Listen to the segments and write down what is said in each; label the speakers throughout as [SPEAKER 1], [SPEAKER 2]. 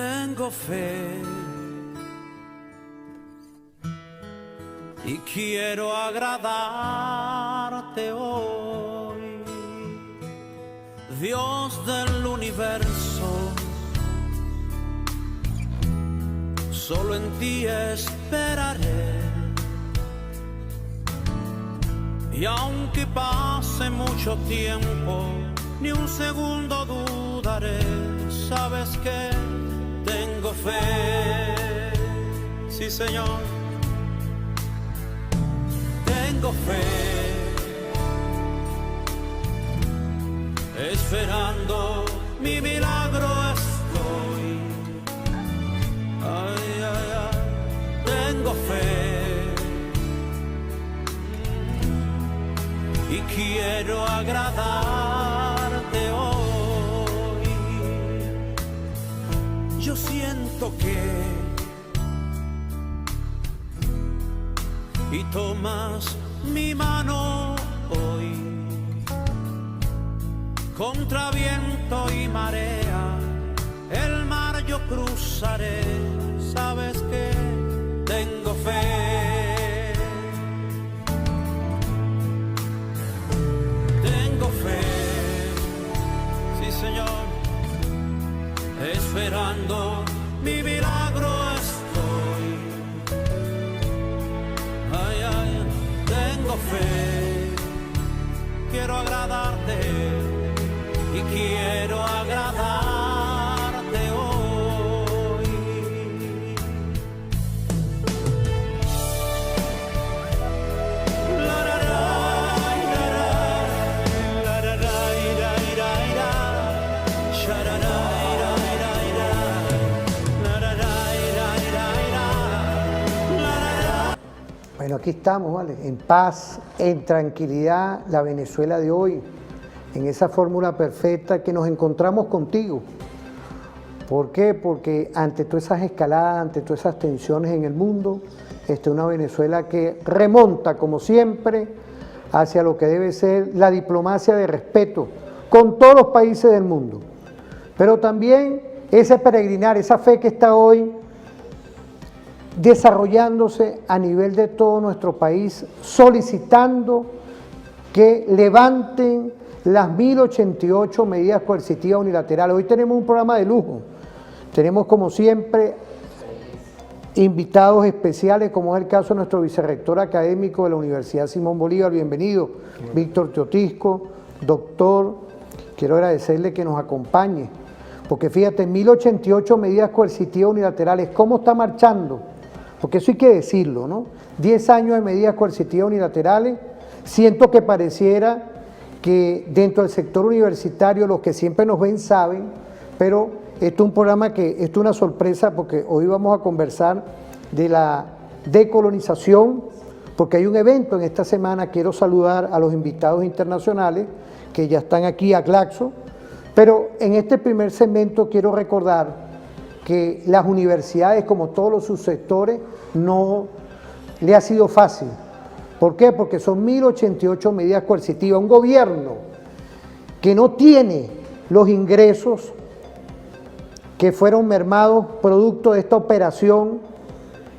[SPEAKER 1] Tengo fe y quiero agradarte hoy, Dios del universo. Solo en ti esperaré, y aunque pase mucho tiempo, ni un segundo dudaré. Sabes que tengo fe, sí Señor, tengo fe, esperando mi milagro estoy. Ay, ay, ay, tengo fe y quiero agradarte hoy. Yo siento que y tomas mi mano hoy, contra viento y marea, el mar yo cruzaré. Sabes que tengo fe, tengo fe, sí Señor, esperando mi milagro estoy. Ay, ay, tengo fe, quiero agradarte y quiero agradarte hoy. La la la, la la, la la la, ira, ira, ira, sharara, ira, ira, ira, la la la, ira, ira, ira, la la la.
[SPEAKER 2] Bueno, aquí estamos, ¿vale? En paz, en tranquilidad, la Venezuela de hoy, en esa fórmula perfecta que nos encontramos contigo. ¿Por qué? Porque ante todas esas escaladas, ante todas esas tensiones en el mundo, una Venezuela que remonta, como siempre, hacia lo que debe ser la diplomacia de respeto con todos los países del mundo. Pero también ese peregrinar, esa fe que está hoy desarrollándose a nivel de todo nuestro país, solicitando que levanten las 1088 medidas coercitivas unilaterales. Hoy tenemos un programa de lujo, tenemos como siempre invitados especiales, como es el caso de nuestro vicerrector académico de la Universidad Simón Bolívar, bienvenido, Víctor Teotisco, doctor, quiero agradecerle que nos acompañe, porque fíjate, 1088 medidas coercitivas unilaterales, ¿cómo está marchando? Porque eso hay que decirlo, ¿no? 10 años de medidas coercitivas unilaterales, siento que pareciera que dentro del sector universitario los que siempre nos ven saben, pero esto es un programa que esto es una sorpresa porque hoy vamos a conversar de la decolonización, porque hay un evento en esta semana. Quiero saludar a los invitados internacionales que ya están aquí a Glaxo, pero en este primer segmento quiero recordar que las universidades, como todos los subsectores, no le ha sido fácil. ¿Por qué? Porque son 1088 medidas coercitivas. Un gobierno que no tiene los ingresos que fueron mermados producto de esta operación,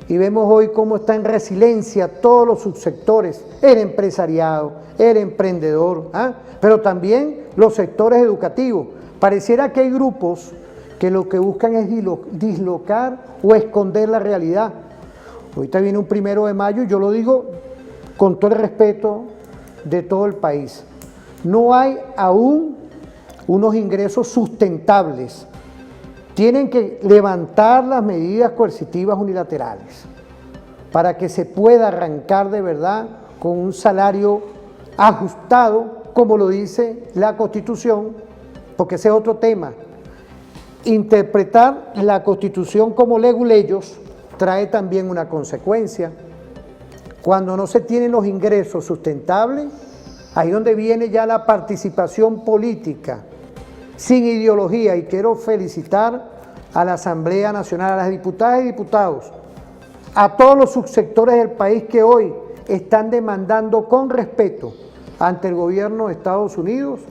[SPEAKER 2] y vemos hoy cómo está en resiliencia todos los subsectores, el empresariado, el emprendedor, pero también los sectores educativos. Pareciera que hay grupos que lo que buscan es dislocar o esconder la realidad. Ahorita viene un 1 de mayo, y yo lo digo con todo el respeto de todo el país. No hay aún unos ingresos sustentables. Tienen que levantar las medidas coercitivas unilaterales para que se pueda arrancar de verdad con un salario ajustado, como lo dice la Constitución, porque ese es otro tema. Interpretar la Constitución como leguleyos trae también una consecuencia. Cuando no se tienen los ingresos sustentables, ahí donde viene ya la participación política, sin ideología, y quiero felicitar a la Asamblea Nacional, a las diputadas y diputados, a todos los subsectores del país que hoy están demandando con respeto ante el gobierno de Estados Unidos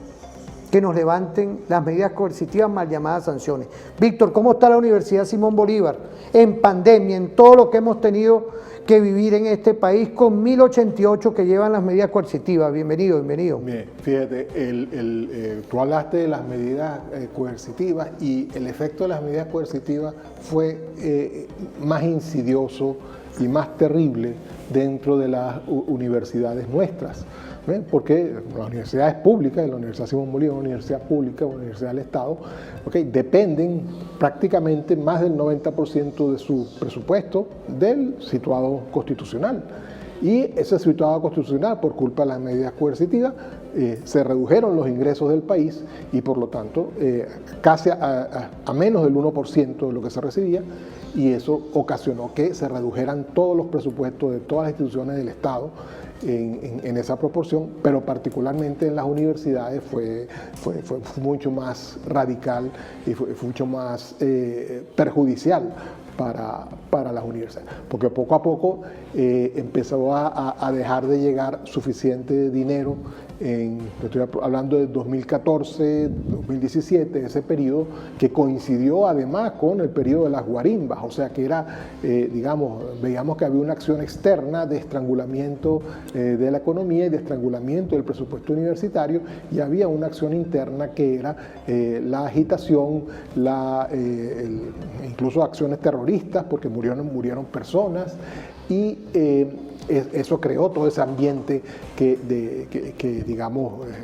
[SPEAKER 2] que nos levanten las medidas coercitivas, mal llamadas sanciones. Víctor, ¿cómo está la Universidad Simón Bolívar en pandemia, en todo lo que hemos tenido que vivir en este país con 1088 que llevan las medidas coercitivas? Bienvenido, bienvenido.
[SPEAKER 3] Bien, fíjate, tú hablaste de las medidas coercitivas y el efecto de las medidas coercitivas fue más insidioso y más terrible dentro de las universidades nuestras. ¿Ven? Porque las universidades públicas, la Universidad Simón Bolívar, una universidad pública, una universidad del Estado, dependen prácticamente más del 90% de su presupuesto del situado constitucional. Y ese situado constitucional, por culpa de las medidas coercitivas, se redujeron los ingresos del país y por lo tanto casi a menos del 1% de lo que se recibía, y eso ocasionó que se redujeran todos los presupuestos de todas las instituciones del Estado en esa proporción, pero particularmente en las universidades fue mucho más radical y fue mucho más perjudicial para las universidades, porque poco a poco empezó a dejar de llegar suficiente dinero. Estoy hablando de 2014, 2017, ese periodo que coincidió además con el periodo de las guarimbas, o sea que era, veíamos que había una acción externa de estrangulamiento de la economía y de estrangulamiento del presupuesto universitario, y había una acción interna que era la agitación, incluso acciones terroristas, porque murieron personas, y eso creó todo ese ambiente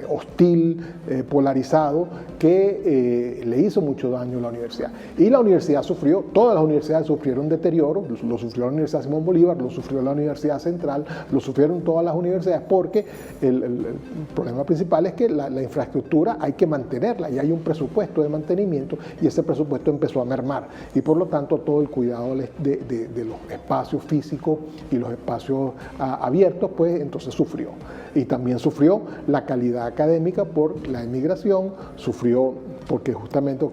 [SPEAKER 3] hostil, polarizado, que le hizo mucho daño a la universidad. Y la universidad sufrió, todas las universidades sufrieron deterioro, lo sufrió la Universidad Simón Bolívar, lo sufrió la Universidad Central, lo sufrieron todas las universidades, porque el problema principal es que la infraestructura hay que mantenerla y hay un presupuesto de mantenimiento, y ese presupuesto empezó a mermar, y por lo tanto todo el cuidado de los espacios físicos y los espacios abiertos, pues entonces sufrió. Y también sufrió la calidad académica por la emigración, sufrió porque justamente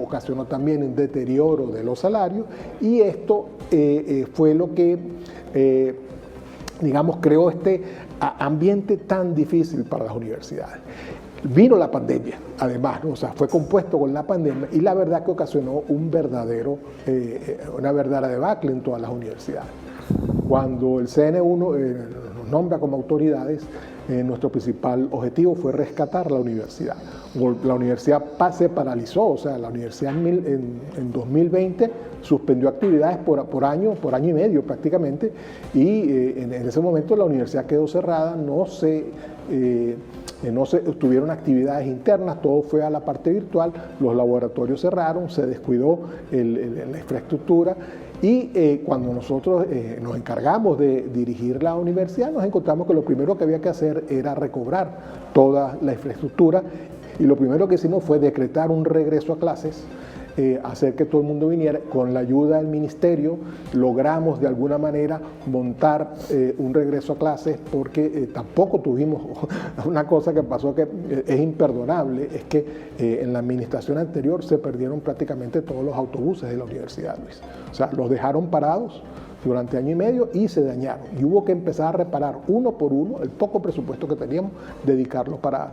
[SPEAKER 3] ocasionó también un deterioro de los salarios, y esto fue lo que, creó este ambiente tan difícil para las universidades. Vino la pandemia, además, ¿no? O sea, fue compuesto con la pandemia, y la verdad que ocasionó una verdadera debacle en todas las universidades. Cuando el CN1 nos nombra como autoridades, nuestro principal objetivo fue rescatar la universidad. La universidad se paralizó, o sea, la universidad en 2020 suspendió actividades por año y medio prácticamente, y en ese momento la universidad quedó cerrada, no se tuvieron actividades internas, todo fue a la parte virtual, los laboratorios cerraron, se descuidó la infraestructura. Y cuando nosotros nos encargamos de dirigir la universidad, nos encontramos que lo primero que había que hacer era recobrar toda la infraestructura, y lo primero que hicimos fue decretar un regreso a clases, hacer que todo el mundo viniera. Con la ayuda del ministerio logramos de alguna manera montar un regreso a clases, porque tampoco tuvimos una cosa que pasó que es imperdonable, es que en la administración anterior se perdieron prácticamente todos los autobuses de la universidad, Luis. O sea, los dejaron parados durante año y medio y se dañaron, y hubo que empezar a reparar uno por uno el poco presupuesto que teníamos, dedicarlo para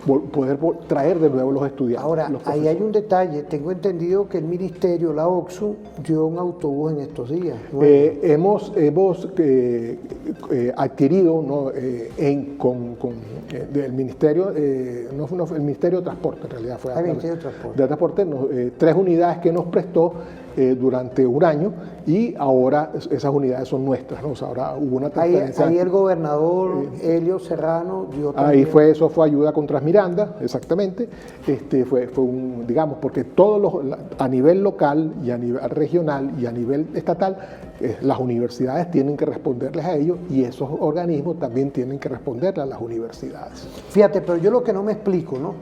[SPEAKER 3] poder traer de nuevo los estudiantes.
[SPEAKER 2] Ahora, ahí hay un detalle, tengo entendido que el ministerio, la OCSU, dio un autobús en estos días.
[SPEAKER 3] Hemos adquirido, ¿no? Del ministerio, el Ministerio de Transporte, en realidad fue
[SPEAKER 2] el Ministerio de Transporte,
[SPEAKER 3] 3 unidades que nos prestó durante un año, y ahora esas unidades son nuestras, ¿no? O sea, ahora hubo una transferencia.
[SPEAKER 2] Ahí el gobernador Helio Serrano dio también.
[SPEAKER 3] Eso fue ayuda con Transmiranda, exactamente. Fue digamos, porque a nivel local y a nivel regional y a nivel estatal, las universidades tienen que responderles a ellos, y esos organismos también tienen que responderle a las universidades.
[SPEAKER 2] Fíjate, pero yo lo que no me explico, ¿no?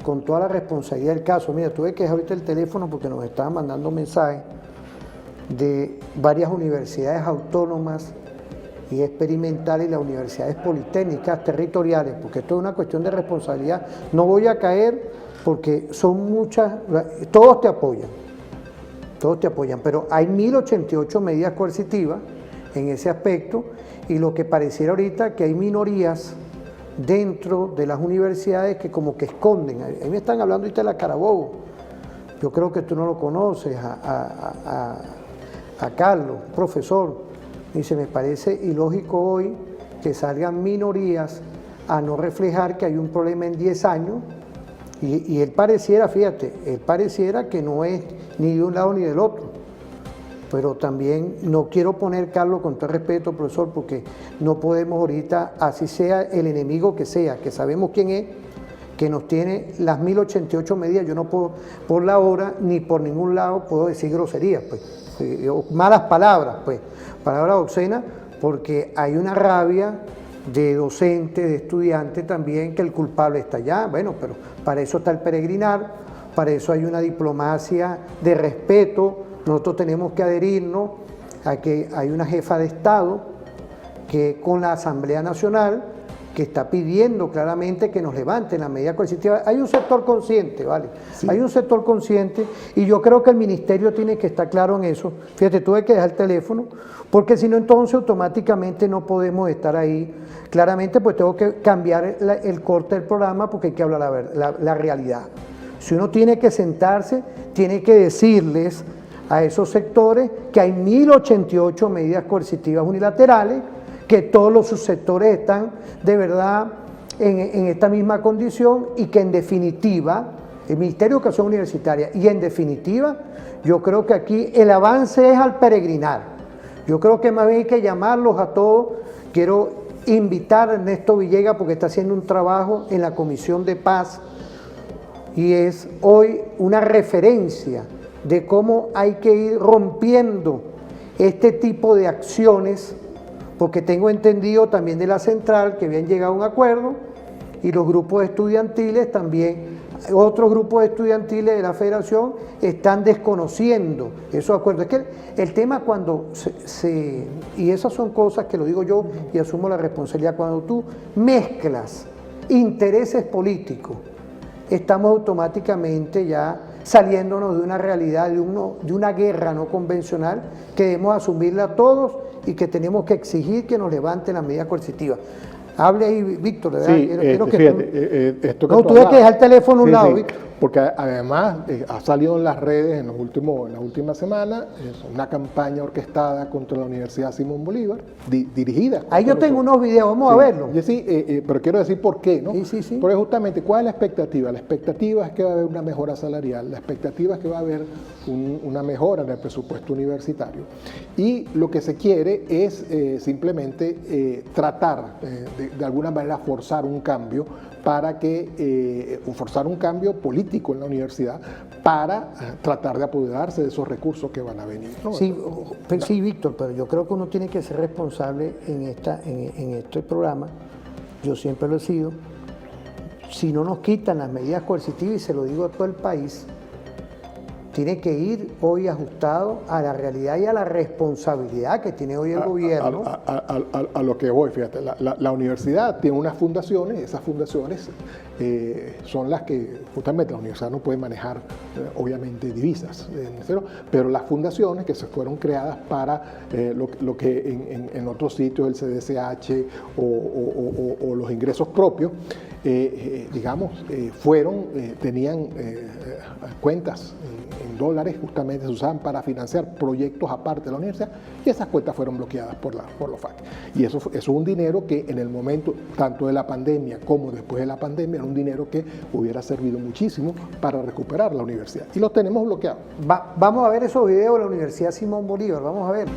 [SPEAKER 2] Con toda la responsabilidad del caso, mira, tuve que dejar ahorita el teléfono porque nos estaban mandando mensajes de varias universidades autónomas y experimentales y las universidades politécnicas territoriales, porque esto es una cuestión de responsabilidad. No voy a caer porque son muchas, todos te apoyan, pero hay 1088 medidas coercitivas en ese aspecto, y lo que pareciera ahorita que hay minorías dentro de las universidades que como que esconden. A mí me están hablando ahorita de la Carabobo. Yo creo que tú no lo conoces, a Carlos, profesor. Dice, me parece ilógico hoy que salgan minorías a no reflejar que hay un problema en 10 años y él pareciera, fíjate, él pareciera que no es ni de un lado ni del otro. Pero también no quiero poner, Carlos, con todo respeto, profesor, porque no podemos ahorita, así sea el enemigo que sea, que sabemos quién es, que nos tiene las 1088 medidas, yo no puedo, por la hora, ni por ningún lado puedo decir groserías, pues, malas palabras, pues, palabras obscenas, porque hay una rabia de docentes, de estudiantes también, que el culpable está allá. Bueno, pero para eso está el peregrinar, para eso hay una diplomacia de respeto. Nosotros tenemos que adherirnos a que hay una jefa de Estado que con la Asamblea Nacional que está pidiendo claramente que nos levanten las medidas coercitivas. Hay un sector consciente, ¿vale? Sí. Hay un sector consciente y yo creo que el ministerio tiene que estar claro en eso. Fíjate, tuve que dejar el teléfono porque si no entonces automáticamente no podemos estar ahí. Claramente pues tengo que cambiar el corte del programa porque hay que hablar la realidad. Si uno tiene que sentarse, tiene que decirles a esos sectores que hay 1088 medidas coercitivas unilaterales, que todos los subsectores están de verdad en esta misma condición y que en definitiva, el Ministerio de Educación Universitaria y en definitiva, yo creo que aquí el avance es al peregrinar. Yo creo que más bien hay que llamarlos a todos. Quiero invitar a Ernesto Villegas porque está haciendo un trabajo en la Comisión de Paz y es hoy una referencia de cómo hay que ir rompiendo este tipo de acciones, porque tengo entendido también de la central que habían llegado a un acuerdo y los grupos estudiantiles también, otros grupos estudiantiles de la federación están desconociendo esos acuerdos. Es que el tema cuando y esas son cosas que lo digo yo y asumo la responsabilidad, cuando tú mezclas intereses políticos, estamos automáticamente ya saliéndonos de una realidad, de una guerra no convencional que debemos asumirla todos y que tenemos que exigir que nos levanten las medidas coercitivas. Hable ahí, Víctor, ¿verdad?
[SPEAKER 3] Sí,
[SPEAKER 2] quiero que
[SPEAKER 3] fíjate, esto que
[SPEAKER 2] no, tú debes que dejar el teléfono a un lado,
[SPEAKER 3] sí,
[SPEAKER 2] Víctor.
[SPEAKER 3] porque además ha salido en las redes en la última semana una campaña orquestada contra la Universidad Simón Bolívar, dirigida.
[SPEAKER 2] Ahí yo tengo unos videos, vamos a verlos.
[SPEAKER 3] Sí, pero quiero decir por qué, ¿no?
[SPEAKER 2] Sí.
[SPEAKER 3] Porque justamente, ¿cuál es la expectativa? La expectativa es que va a haber una mejora salarial, la expectativa es que va a haber una mejora en el presupuesto universitario. Y lo que se quiere es simplemente tratar de alguna manera forzar un cambio para que, forzar un cambio político en la universidad para tratar de apoderarse de esos recursos que van a venir, ¿no?
[SPEAKER 2] Sí, sí, Víctor, pero yo creo que uno tiene que ser responsable en este programa, yo siempre lo he sido. Si no nos quitan las medidas coercitivas, y se lo digo a todo el país, tiene que ir hoy ajustado a la realidad y a la responsabilidad que tiene hoy el gobierno.
[SPEAKER 3] A lo que voy, fíjate, la universidad tiene unas fundaciones, esas fundaciones son las que, justamente la universidad no puede manejar, obviamente, divisas, pero las fundaciones que se fueron creadas para lo que en otros sitios, el CDCH o los ingresos propios, digamos, tenían cuentas en dólares, justamente se usaban para financiar proyectos aparte de la universidad, y esas cuentas fueron bloqueadas por los FAC. Y eso es un dinero que en el momento tanto de la pandemia como después de la pandemia era un dinero que hubiera servido muchísimo para recuperar la universidad. Y los tenemos bloqueados.
[SPEAKER 2] Vamos a ver esos videos de la Universidad Simón Bolívar, vamos a ver.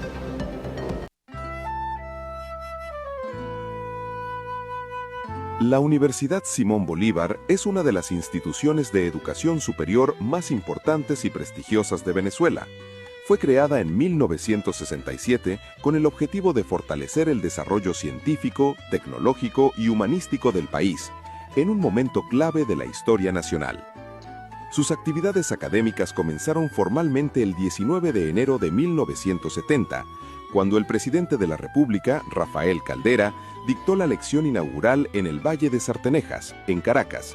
[SPEAKER 4] La Universidad Simón Bolívar es una de las instituciones de educación superior más importantes y prestigiosas de Venezuela. Fue creada en 1967 con el objetivo de fortalecer el desarrollo científico, tecnológico y humanístico del país, en un momento clave de la historia nacional. Sus actividades académicas comenzaron formalmente el 19 de enero de 1970, cuando el presidente de la República, Rafael Caldera, dictó la lección inaugural en el Valle de Sartenejas, en Caracas.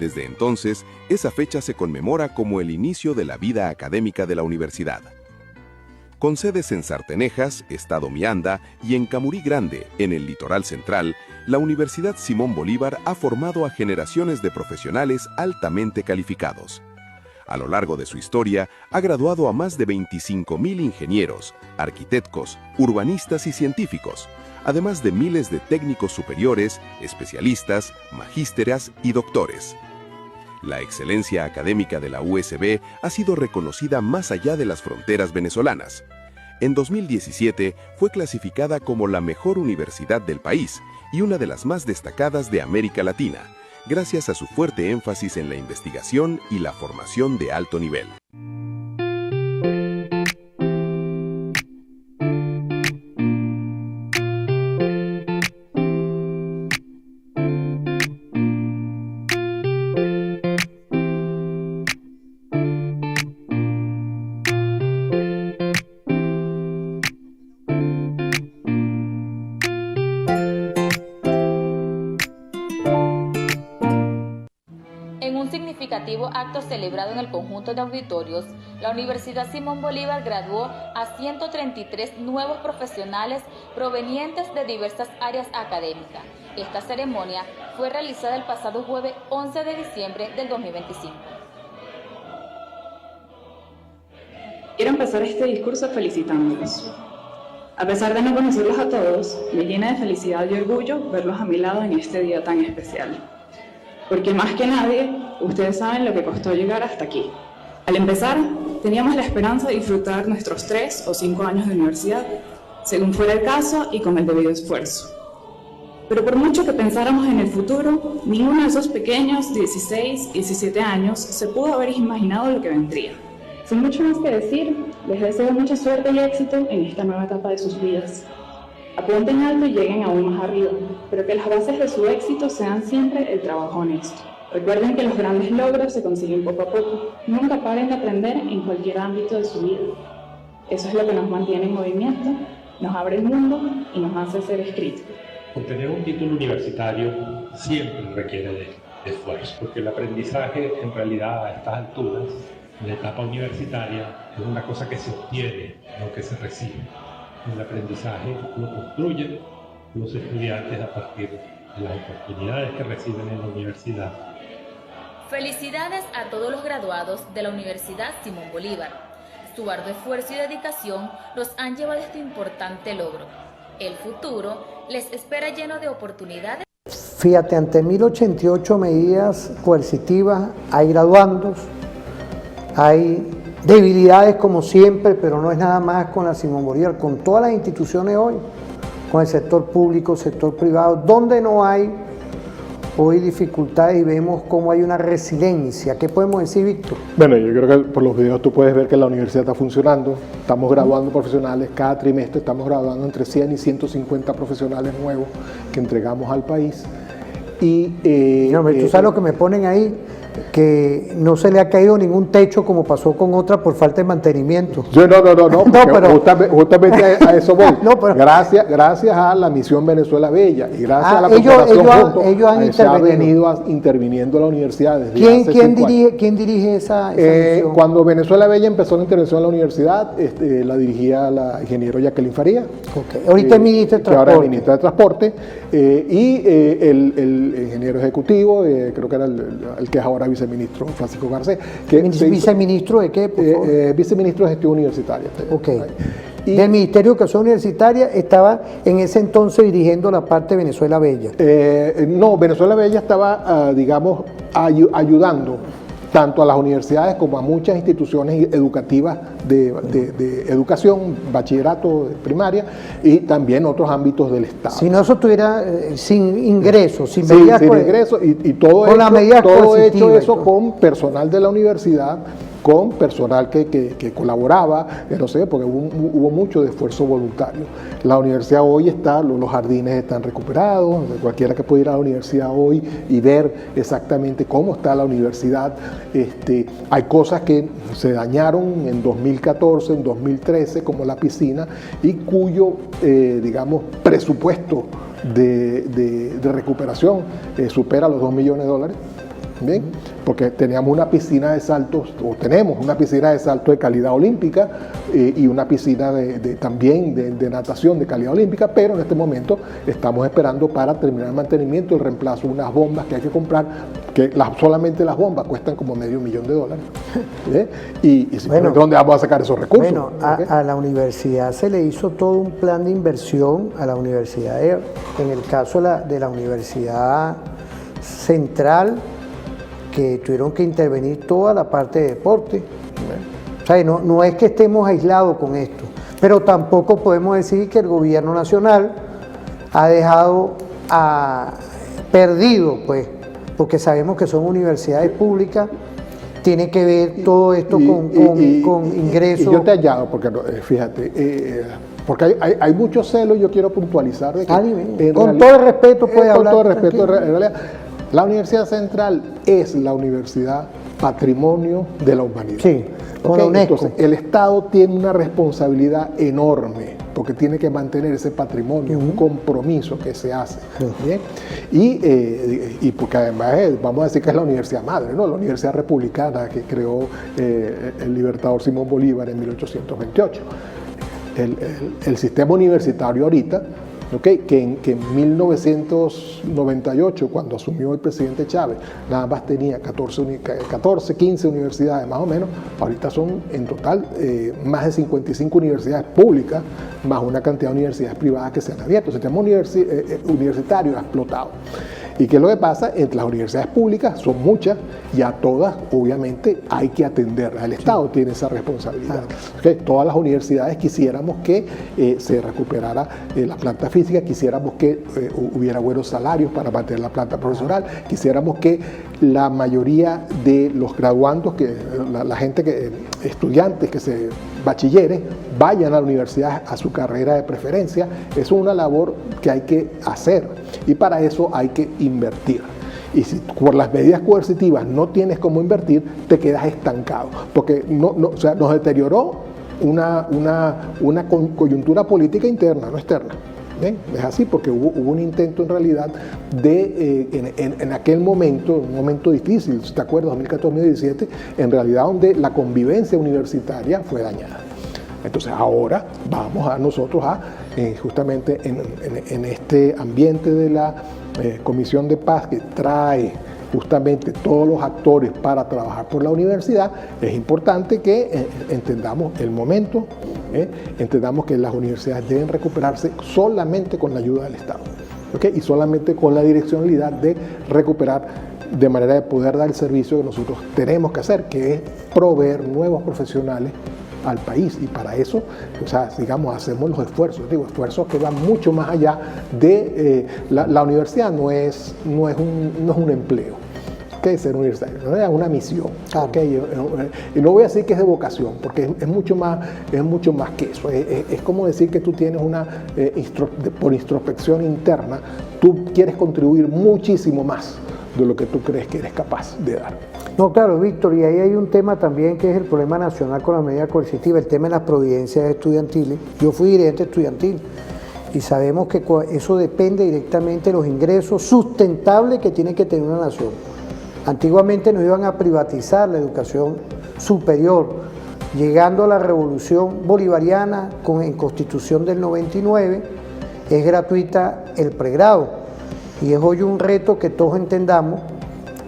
[SPEAKER 4] Desde entonces, esa fecha se conmemora como el inicio de la vida académica de la universidad. Con sedes en Sartenejas, Estado Miranda, y en Camurí Grande, en el litoral central, la Universidad Simón Bolívar ha formado a generaciones de profesionales altamente calificados. A lo largo de su historia, ha graduado a más de 25.000 ingenieros, arquitectos, urbanistas y científicos, además de miles de técnicos superiores, especialistas, magísteres y doctores. La excelencia académica de la USB ha sido reconocida más allá de las fronteras venezolanas. En 2017 fue clasificada como la mejor universidad del país y una de las más destacadas de América Latina, gracias a su fuerte énfasis en la investigación y la formación de alto nivel.
[SPEAKER 5] En un significativo acto celebrado en el conjunto de auditorios, la Universidad Simón Bolívar graduó a 133 nuevos profesionales provenientes de diversas áreas académicas. Esta ceremonia fue realizada el pasado jueves 11 de diciembre del 2025.
[SPEAKER 6] Quiero empezar este discurso felicitándolos. A pesar de no conocerlos a todos, me llena de felicidad y orgullo verlos a mi lado en este día tan especial. Porque más que nadie, ustedes saben lo que costó llegar hasta aquí. Al empezar, teníamos la esperanza de disfrutar nuestros 3 o 5 años de universidad, según fuera el caso y con el debido esfuerzo. Pero por mucho que pensáramos en el futuro, ninguno de esos pequeños 16, 17 años se pudo haber imaginado lo que vendría. Sin mucho más que decir, les deseo mucha suerte y éxito en esta nueva etapa de sus vidas. Apunten alto y lleguen aún más arriba, pero que las bases de su éxito sean siempre el trabajo honesto. Recuerden que los grandes logros se consiguen poco a poco. Nunca paren de aprender en cualquier ámbito de su vida. Eso es lo que nos mantiene en movimiento, nos abre el mundo y nos hace seres críticos.
[SPEAKER 7] Obtener un título universitario siempre requiere de esfuerzo, porque el aprendizaje en realidad a estas alturas, en la etapa universitaria, es una cosa que se obtiene, no que se recibe. El aprendizaje lo construyen los estudiantes a partir de las oportunidades que reciben en la universidad.
[SPEAKER 5] Felicidades a todos los graduados de la Universidad Simón Bolívar. Su arduo esfuerzo y dedicación los han llevado a este importante logro. El futuro les espera lleno de oportunidades.
[SPEAKER 2] Fíjate, ante 1088 medidas coercitivas, hay graduandos, hay debilidades como siempre, pero no es nada más con la Simón Bolívar, con todas las instituciones hoy, con el sector público, sector privado, donde no hay hoy dificultades y vemos cómo hay una resiliencia. ¿Qué podemos decir, Víctor?
[SPEAKER 3] Bueno, yo creo que por los videos tú puedes ver que la universidad está funcionando, estamos graduando profesionales, cada trimestre estamos graduando entre 100 y 150 profesionales nuevos que entregamos al país. Y
[SPEAKER 2] tú sabes lo que me ponen ahí, que no se le ha caído ningún techo como pasó con otra por falta de mantenimiento.
[SPEAKER 3] No,
[SPEAKER 2] pero
[SPEAKER 3] justamente a eso voy.
[SPEAKER 2] No, pero
[SPEAKER 3] gracias a la misión Venezuela Bella y gracias a la
[SPEAKER 2] ellos han
[SPEAKER 3] se ha venido interviniendo la universidad desde hace 5 años.
[SPEAKER 2] ¿Quién dirige esa misión?
[SPEAKER 3] Cuando Venezuela Bella empezó la intervención en la universidad, la dirigía la ingeniero Jacqueline Faría.
[SPEAKER 2] Okay. Ahorita es ministra de Transporte.
[SPEAKER 3] Ahora es ministra de Transporte. El ingeniero ejecutivo, creo que era el que es ahora viceministro, Francisco Garcés.
[SPEAKER 2] ¿Viceministro de qué, por favor?
[SPEAKER 3] Viceministro de Gestión Universitaria.
[SPEAKER 2] Ok. Del Ministerio de Educación Universitaria estaba en ese entonces dirigiendo la parte de Venezuela Bella.
[SPEAKER 3] No, Venezuela Bella estaba, digamos, ayudando tanto a las universidades como a muchas instituciones educativas de educación, bachillerato, primaria y también otros ámbitos del Estado.
[SPEAKER 2] Si no, eso estuviera sin ingresos, sin
[SPEAKER 3] ingresos y todo hecho eso con personal de la universidad, con personal que colaboraba, no sé, porque hubo mucho de esfuerzo voluntario. La universidad hoy está, los jardines están recuperados, cualquiera que pueda ir a la universidad hoy y ver exactamente cómo está la universidad. Hay cosas que se dañaron en 2014, en 2013, como la piscina, y cuyo, digamos, presupuesto de recuperación supera los $2 millones. Bien, porque teníamos una piscina de saltos, o tenemos una piscina de salto de calidad olímpica y una piscina también de natación de calidad olímpica, pero en este momento estamos esperando para terminar el mantenimiento, el reemplazo de unas bombas que hay que comprar, que solamente las bombas cuestan como $500,000. Y
[SPEAKER 2] Bueno,
[SPEAKER 3] ¿de dónde vamos a sacar esos recursos?
[SPEAKER 2] Bueno,
[SPEAKER 3] ¿Ok?
[SPEAKER 2] a la universidad se le hizo todo un plan de inversión, a la universidad, en el caso de la Universidad Central, que tuvieron que intervenir toda la parte de deporte. O sea, no es que estemos aislados con esto, pero tampoco podemos decir que el gobierno nacional ha dejado perdido, pues, porque sabemos que son universidades públicas, tiene que ver todo esto con ingresos.
[SPEAKER 3] Y yo te añado, porque fíjate, porque hay mucho celo y yo quiero puntualizar de que
[SPEAKER 2] con todo el respeto puede hablar.
[SPEAKER 3] Con todo el respeto,
[SPEAKER 2] tranquilo.
[SPEAKER 3] en realidad, la Universidad Central es la universidad patrimonio de la humanidad.
[SPEAKER 2] Sí, con
[SPEAKER 3] ¿Ok?
[SPEAKER 2] la UNESCO.
[SPEAKER 3] Entonces, el Estado tiene una responsabilidad enorme porque tiene que mantener ese patrimonio, un compromiso que se hace. ¿Bien? Y porque además vamos a decir que es la universidad madre, ¿no? La Universidad Republicana que creó el libertador Simón Bolívar en 1828. El sistema universitario ahorita, ¿okay? que en 1998, cuando asumió el presidente Chávez, nada más tenía 14, 15 universidades más o menos, ahorita son en total más de 55 universidades públicas, más una cantidad de universidades privadas que se han abierto. El sistema universitario ha explotado. ¿Y qué es lo que pasa? Entre las universidades públicas son muchas y a todas obviamente hay que atenderlas. El Estado tiene esa responsabilidad. ¿Okay? Todas las universidades quisiéramos que se recuperara la planta física, quisiéramos que hubiera buenos salarios para mantener la planta profesional, quisiéramos que la mayoría de los graduandos, la gente estudiantes bachilleres, vayan a la universidad a su carrera de preferencia. Es una labor que hay que hacer y para eso hay que invertir. Y si por las medidas coercitivas no tienes cómo invertir, te quedas estancado, porque o sea, nos deterioró una coyuntura política interna, no externa. ¿Ven? Es así porque hubo un intento en realidad en aquel momento, un momento difícil, si te acuerdas, 2014-2017, en realidad donde la convivencia universitaria fue dañada. Entonces ahora vamos nosotros justamente en este ambiente de la Comisión de Paz que trae justamente todos los actores para trabajar por la universidad, es importante que entendamos el momento, entendamos que las universidades deben recuperarse solamente con la ayuda del Estado, ¿okay? Y solamente con la direccionalidad de recuperar de manera de poder dar el servicio que nosotros tenemos que hacer, que es proveer nuevos profesionales al país, y para eso, o sea, digamos, hacemos los esfuerzos, esfuerzos que van mucho más allá de la universidad no es un empleo, ¿okay? Ser universitario, no es una misión, ¿okay? Y no voy a decir que es de vocación, porque es mucho más que eso, es como decir que tú tienes por introspección interna, tú quieres contribuir muchísimo más de lo que tú crees que eres capaz de dar.
[SPEAKER 2] No, claro, Víctor, y ahí hay un tema también que es el problema nacional con la medida coercitiva, el tema de las providencias estudiantiles. Yo fui dirigente estudiantil y sabemos que eso depende directamente de los ingresos sustentables que tiene que tener una nación. Antiguamente nos iban a privatizar la educación superior, llegando a la revolución bolivariana en Constitución del 99, es gratuita el pregrado. Y es hoy un reto que todos entendamos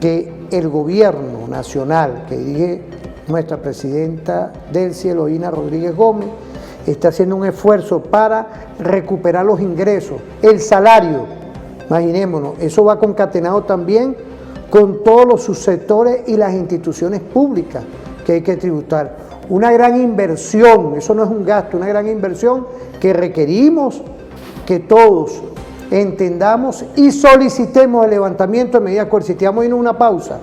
[SPEAKER 2] que el gobierno nacional, que dirige nuestra presidenta Delcy Eloína Rodríguez Gómez, está haciendo un esfuerzo para recuperar los ingresos, el salario. Imaginémonos, eso va concatenado también con todos los subsectores y las instituciones públicas que hay que tributar. Una gran inversión, eso no es un gasto, una gran inversión que requerimos que todos entendamos y solicitemos el levantamiento de medidas coercitivas. Vamos a ir a una pausa.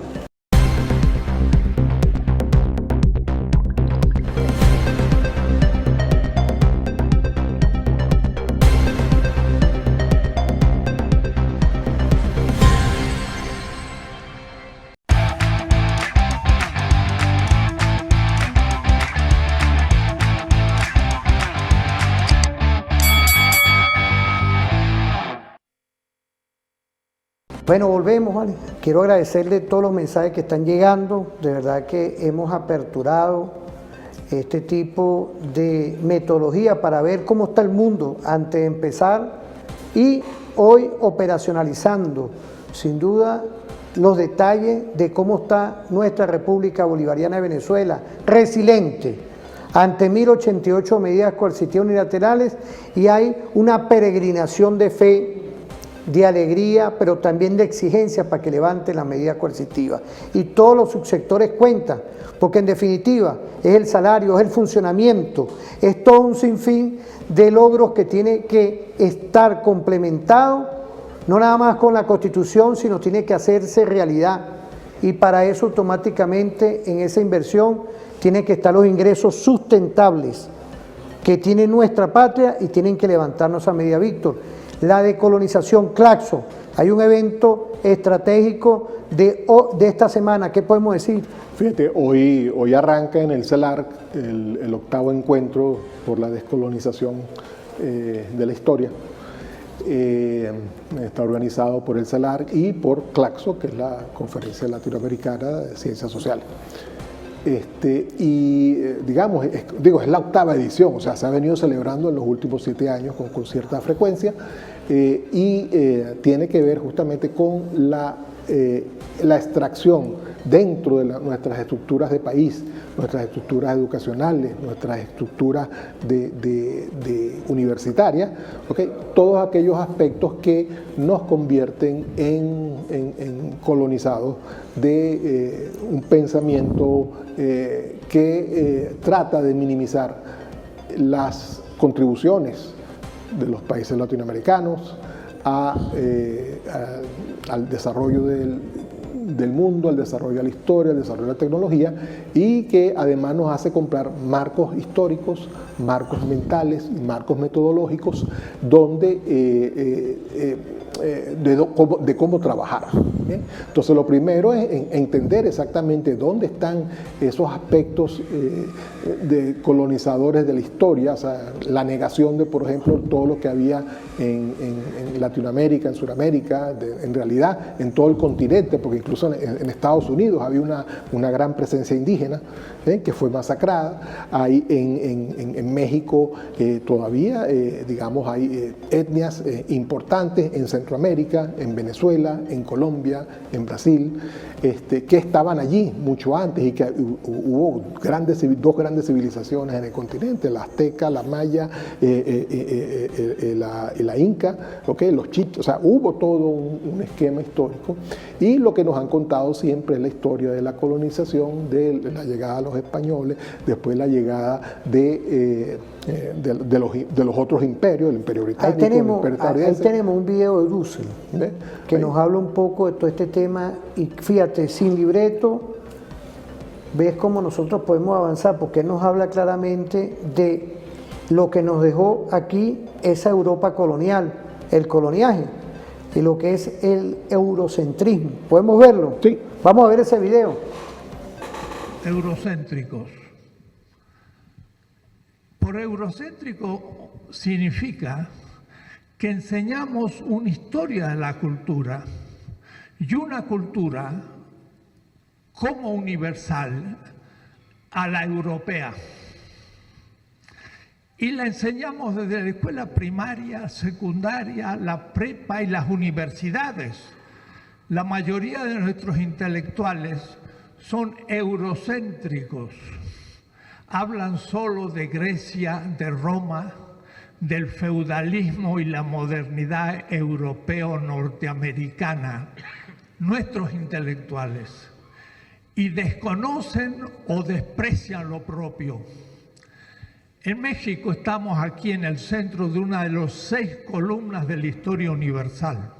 [SPEAKER 2] Bueno, volvemos, ¿vale? Quiero agradecerle todos los mensajes que están llegando. De verdad que hemos aperturado este tipo de metodología para ver cómo está el mundo antes de empezar y hoy operacionalizando, sin duda, los detalles de cómo está nuestra República Bolivariana de Venezuela, resiliente ante 1088 medidas coercitivas unilaterales, y hay una peregrinación de fe, de alegría, pero también de exigencia para que levanten las medidas coercitivas. Y todos los subsectores cuentan, porque en definitiva es el salario, es el funcionamiento, es todo un sinfín de logros que tiene que estar complementado, no nada más con la Constitución, sino tiene que hacerse realidad. Y para eso automáticamente en esa inversión tienen que estar los ingresos sustentables que tiene nuestra patria y tienen que levantarnos a medida, Víctor. La decolonización, Claxo, hay un evento estratégico de esta semana, ¿qué podemos decir?
[SPEAKER 3] Fíjate, hoy arranca en el CELARC el 8º encuentro por la descolonización de la historia. Está organizado por el CELARC y por Claxo, que es la Conferencia Latinoamericana de Ciencias Sociales. Digamos, es la 8ª edición, o sea, se ha venido celebrando en los últimos 7 años con cierta frecuencia, tiene que ver justamente con la extracción dentro de nuestras estructuras de país, nuestras estructuras educacionales, nuestras estructuras universitarias, ¿okay? Todos aquellos aspectos que nos convierten en colonizados de un pensamiento que trata de minimizar las contribuciones de los países latinoamericanos al desarrollo del mundo, al desarrollo de la historia, al desarrollo de la tecnología, y que además nos hace comprar marcos históricos, marcos mentales y marcos metodológicos de cómo trabajar. ¿Bien? Entonces lo primero es entender exactamente dónde están esos aspectos de colonizadores de la historia, o sea, la negación de, por ejemplo, todo lo que había en Latinoamérica, en Sudamérica, en realidad en todo el continente, porque incluso en Estados Unidos había una gran presencia indígena que fue masacrada. Hay en México todavía, digamos, hay etnias importantes en Centroamérica, en Venezuela, en Colombia, en Brasil, que estaban allí mucho antes, y que hubo dos grandes civilizaciones en el continente, la azteca, la maya, la inca, ¿okay? Los chichos, o sea, hubo todo un esquema histórico, y lo que nos han contado siempre es la historia de la colonización, de la llegada de los españoles, después la llegada de los otros imperios, el imperio británico, el imperio estadounidense.
[SPEAKER 2] Ahí tenemos un video de Dussel que nos habla un poco de todo este tema, y fíjate, sin libreto, ves cómo nosotros podemos avanzar, porque él nos habla claramente de lo que nos dejó aquí esa Europa colonial, el coloniaje, y lo que es el eurocentrismo. ¿Podemos verlo?
[SPEAKER 3] Sí.
[SPEAKER 2] Vamos a ver ese video.
[SPEAKER 8] Eurocéntricos. Por eurocéntrico significa que enseñamos una historia de la cultura y una cultura como universal a la europea. Y la enseñamos desde la escuela primaria, secundaria, la prepa y las universidades. La mayoría de nuestros intelectuales son eurocéntricos. Hablan solo de Grecia, de Roma, del feudalismo y la modernidad europeo-norteamericana, nuestros intelectuales, y desconocen o desprecian lo propio. En México estamos aquí en el centro de una de las 6 columnas de la historia universal.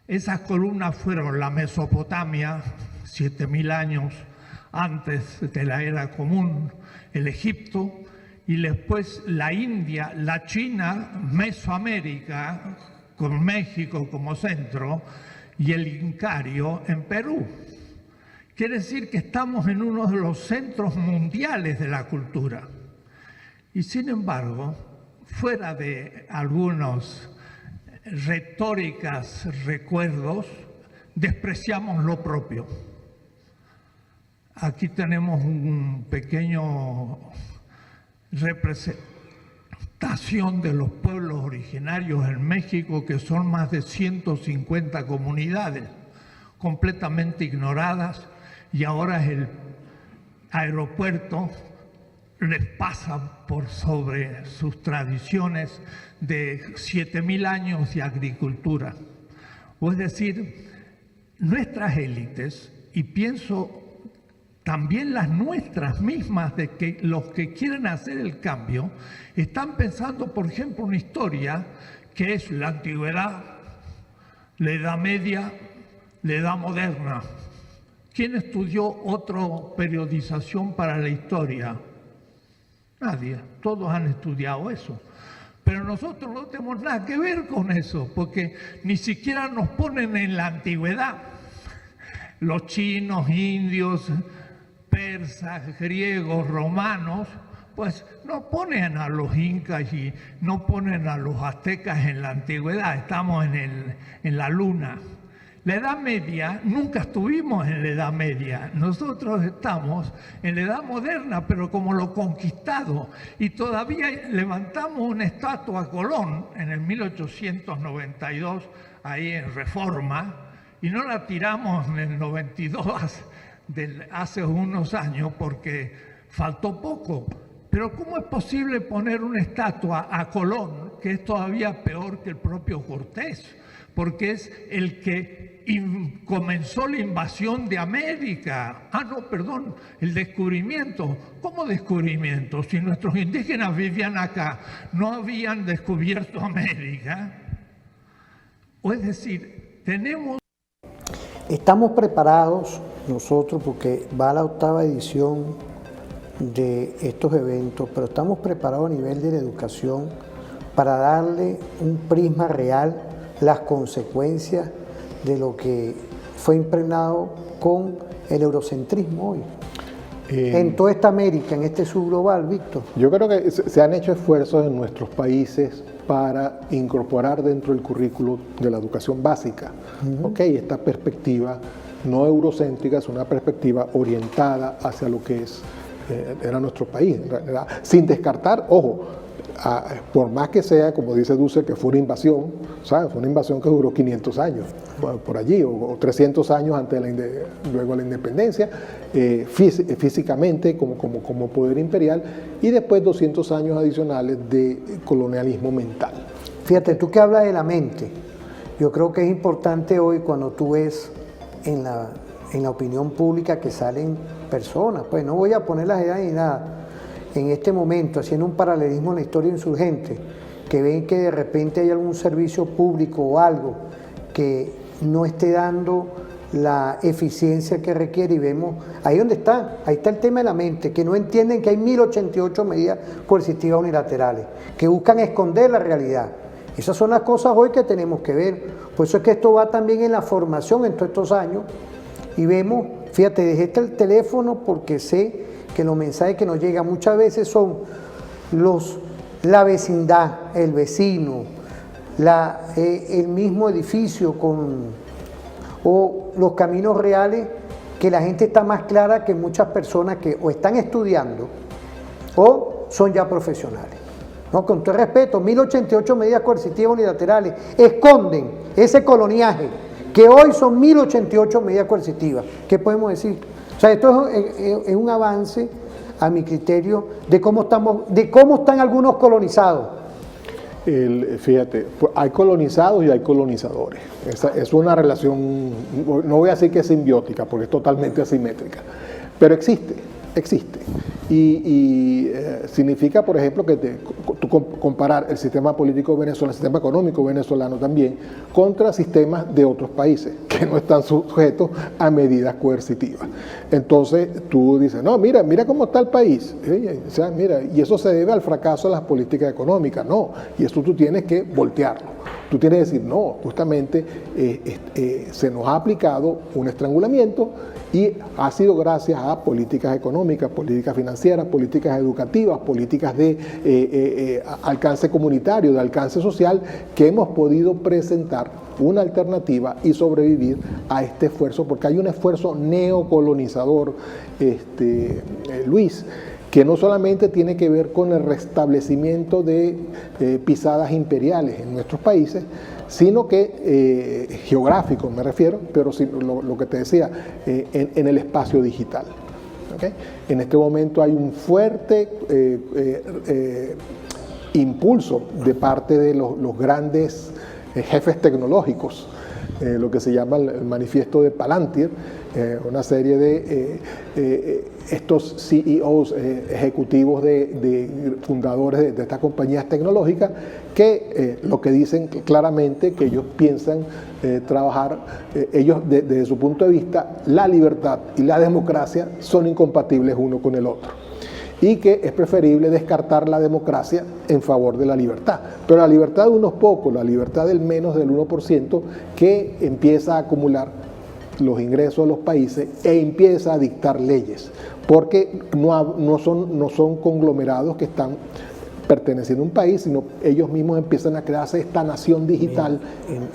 [SPEAKER 8] Esas columnas fueron la Mesopotamia, 7.000 años antes de la era común, el Egipto, y después la India, la China, Mesoamérica, con México como centro, y el Incario en Perú. Quiere decir que estamos en uno de los centros mundiales de la cultura. Y sin embargo, fuera de algunos retóricas, recuerdos, despreciamos lo propio. Aquí tenemos un pequeño representación de los pueblos originarios en México, que son más de 150 comunidades completamente ignoradas, y ahora el aeropuerto les pasa por sobre sus tradiciones de 7.000 años de agricultura. O es decir, nuestras élites, y pienso también las nuestras mismas, de que los que quieren hacer el cambio, están pensando, por ejemplo, una historia que es la antigüedad, la Edad Media, la Edad Moderna. ¿Quién estudió otra periodización para la historia? Nadie, todos han estudiado eso. Pero nosotros no tenemos nada que ver con eso, porque ni siquiera nos ponen en la antigüedad. Los chinos, indios, persas, griegos, romanos, pues no ponen a los incas y no ponen a los aztecas en la antigüedad, estamos en la luna. La Edad Media, nunca estuvimos en la Edad Media, nosotros estamos en la Edad Moderna, pero como lo conquistado, y todavía levantamos una estatua a Colón en el 1892, ahí en Reforma, y no la tiramos en el 92, hace unos años, porque faltó poco. Pero ¿cómo es posible poner una estatua a Colón, que es todavía peor que el propio Cortés? Porque es el que comenzó la invasión de América. El descubrimiento. ¿Cómo descubrimiento? Si nuestros indígenas vivían acá, no habían descubierto América. O es decir,
[SPEAKER 2] Estamos preparados nosotros, porque va la 8ª edición de estos eventos, pero estamos preparados a nivel de la educación para darle un prisma real, las consecuencias de lo que fue impregnado con el eurocentrismo hoy. En toda esta América, en este subglobal, Víctor.
[SPEAKER 3] Yo creo que se han hecho esfuerzos en nuestros países para incorporar dentro del currículo de la educación básica, esta perspectiva no eurocéntrica, es una perspectiva orientada hacia lo que era nuestro país, en realidad, sin descartar, ojo, por más que sea, como dice Dussel, que fue una invasión, ¿sabes? Fue una invasión que duró 500 años por allí, o 300 años luego de la independencia, físicamente como poder imperial, y después 200 años adicionales de colonialismo mental.
[SPEAKER 2] Fíjate, tú que hablas de la mente, yo creo que es importante hoy, cuando tú ves en la opinión pública que salen personas, pues no voy a poner las edades ni nada, en este momento, haciendo un paralelismo en la historia insurgente, que ven que de repente hay algún servicio público o algo que no esté dando la eficiencia que requiere, y vemos, ahí está el tema de la mente, que no entienden que hay 1088 medidas coercitivas unilaterales, que buscan esconder la realidad. Esas son las cosas hoy que tenemos que ver. Por eso es que esto va también en la formación en todos estos años, y vemos, fíjate, dejé el teléfono porque sé que los mensajes que nos llegan muchas veces son la vecindad, el vecino, el mismo edificio o los caminos reales, que la gente está más clara que muchas personas que o están estudiando o son ya profesionales. No, con todo respeto, 1088 medidas coercitivas unilaterales esconden ese coloniaje, que hoy son 1088 medidas coercitivas. ¿Qué podemos decir? O sea, esto es un avance, a mi criterio, de cómo están algunos colonizados.
[SPEAKER 3] Fíjate, hay colonizados y hay colonizadores. Es una relación, no voy a decir que es simbiótica, porque es totalmente asimétrica, pero existe. Y significa, por ejemplo, que tú comparar el sistema político venezolano, el sistema económico venezolano también, contra sistemas de otros países que no están sujetos a medidas coercitivas. Entonces tú dices, no, mira cómo está el país. O sea, mira, y eso se debe al fracaso de las políticas económicas. No, y eso tú tienes que voltearlo. tú tienes que decir, no, justamente se nos ha aplicado un estrangulamiento y ha sido gracias a políticas económicas, políticas financieras, políticas educativas, políticas de alcance comunitario, de alcance social, que hemos podido presentar una alternativa y sobrevivir a este esfuerzo, porque hay un esfuerzo neocolonizador, Luis, que no solamente tiene que ver con el restablecimiento de pisadas imperiales en nuestros países, sino que geográfico me refiero, pero sí, lo que te decía, en el espacio digital. ¿Okay? En este momento hay un fuerte impulso de parte de los grandes jefes tecnológicos, lo que se llama el manifiesto de Palantir, una serie de estos CEOs, ejecutivos fundadores de estas compañías tecnológicas, que lo que dicen claramente que ellos piensan trabajar, ellos desde su punto de vista, la libertad y la democracia son incompatibles uno con el otro, y que es preferible descartar la democracia en favor de la libertad. Pero la libertad de unos pocos, la libertad del menos del 1%, que empieza a acumular los ingresos de los países e empieza a dictar leyes, porque no son conglomerados que están perteneciendo a un país, sino ellos mismos empiezan a crearse esta nación digital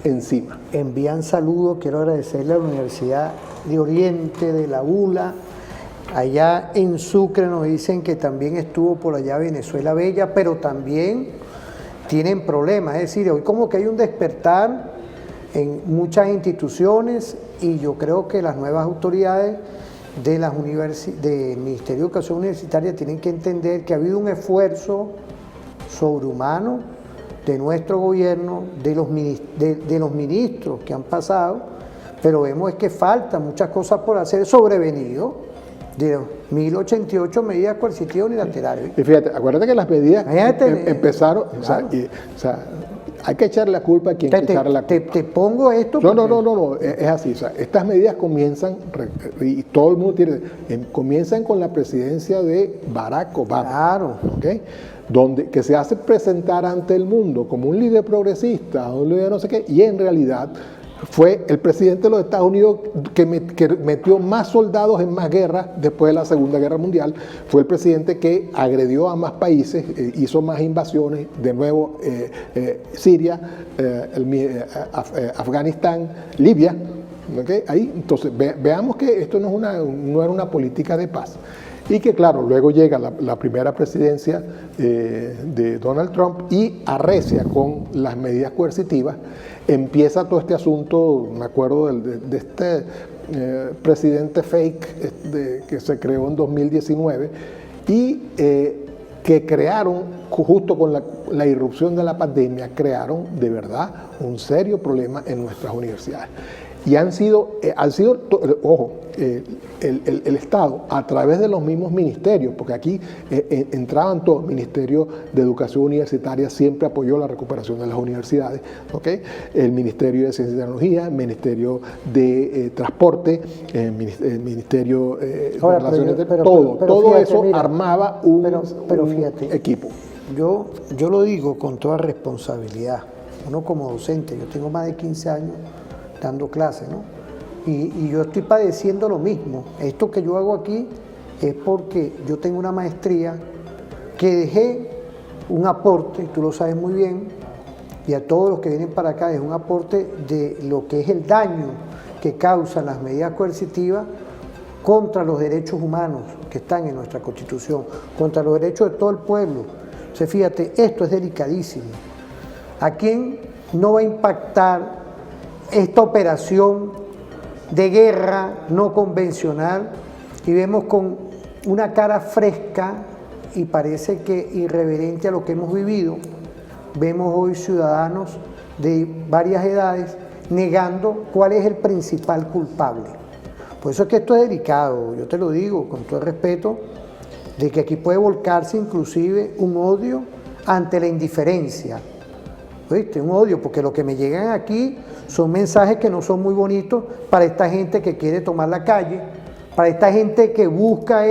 [SPEAKER 3] encima.
[SPEAKER 2] Envían saludos, quiero agradecerle a la Universidad de Oriente, de la ULA. Allá en Sucre nos dicen que también estuvo por allá Venezuela Bella, pero también tienen problemas. Es decir, hoy como que hay un despertar en muchas instituciones, y yo creo que las nuevas autoridades del Ministerio de Educación Universitaria tienen que entender que ha habido un esfuerzo sobrehumano de nuestro gobierno, de los ministros que han pasado, pero vemos es que faltan muchas cosas por hacer, sobrevenido de 1088 medidas coercitivas unilaterales.
[SPEAKER 3] Y fíjate, acuérdate que las medidas empezaron,
[SPEAKER 2] claro.
[SPEAKER 3] Hay que echarle la culpa a quien hay que echarle la culpa.
[SPEAKER 2] Te pongo esto.
[SPEAKER 3] No, es así. O sea, estas medidas comienzan, y todo el mundo comienzan con la presidencia de Barack Obama.
[SPEAKER 2] Claro.
[SPEAKER 3] ¿Okay? Que se hace presentar ante el mundo como un líder progresista, un líder no sé qué, y en realidad fue el presidente de los Estados Unidos que metió más soldados en más guerras después de la Segunda Guerra Mundial. Fue el presidente que agredió a más países, hizo más invasiones, de nuevo Siria, Afganistán, Libia. ¿Okay? Ahí, entonces, veamos que esto no era una política de paz. Y que claro, luego llega la primera presidencia de Donald Trump y arrecia con las medidas coercitivas. Empieza todo este asunto, me acuerdo de este presidente fake que se creó en 2019 y que crearon, justo con la irrupción de la pandemia, crearon de verdad un serio problema en nuestras universidades. Y han sido ojo, el Estado, a través de los mismos ministerios, porque aquí entraban todos, el Ministerio de Educación Universitaria siempre apoyó la recuperación de las universidades, ¿okay? El Ministerio de Ciencia y Tecnología, el Ministerio de Transporte, el Ministerio de Relaciones, todo eso mira, armaba un equipo.
[SPEAKER 2] Yo lo digo con toda responsabilidad, uno como docente, yo tengo más de 15 años dando clases, ¿no? Y yo estoy padeciendo lo mismo. Esto que yo hago aquí es porque yo tengo una maestría que dejé un aporte, tú lo sabes muy bien, y a todos los que vienen para acá, es un aporte de lo que es el daño que causan las medidas coercitivas contra los derechos humanos que están en nuestra Constitución, contra los derechos de todo el pueblo. O sea, fíjate, esto es delicadísimo. ¿A quién no va a impactar esta operación de guerra no convencional? Y vemos con una cara fresca y parece que irreverente a lo que hemos vivido, vemos hoy ciudadanos de varias edades negando cuál es el principal culpable. Por eso es que esto es delicado, yo te lo digo con todo el respeto, de que aquí puede volcarse inclusive un odio ante la indiferencia. ¿Viste? Un odio, porque lo que me llegan aquí son mensajes que no son muy bonitos para esta gente que quiere tomar la calle, para esta gente que busca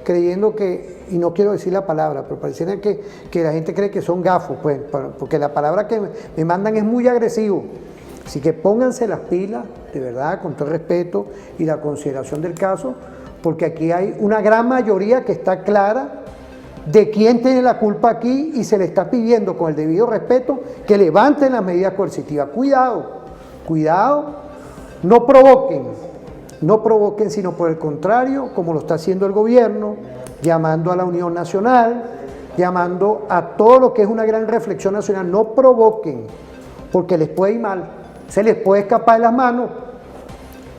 [SPEAKER 2] creyendo que, y no quiero decir la palabra, pero pareciera que la gente cree que son gafos, pues, porque la palabra que me mandan es muy agresivo. Así que pónganse las pilas, de verdad, con todo el respeto y la consideración del caso, porque aquí hay una gran mayoría que está clara de quién tiene la culpa aquí y se le está pidiendo con el debido respeto que levanten las medidas coercitivas. Cuidado, cuidado, no provoquen, sino por el contrario, como lo está haciendo el gobierno, llamando a la Unión Nacional, llamando a todo lo que es una gran reflexión nacional. No provoquen, porque les puede ir mal, se les puede escapar de las manos.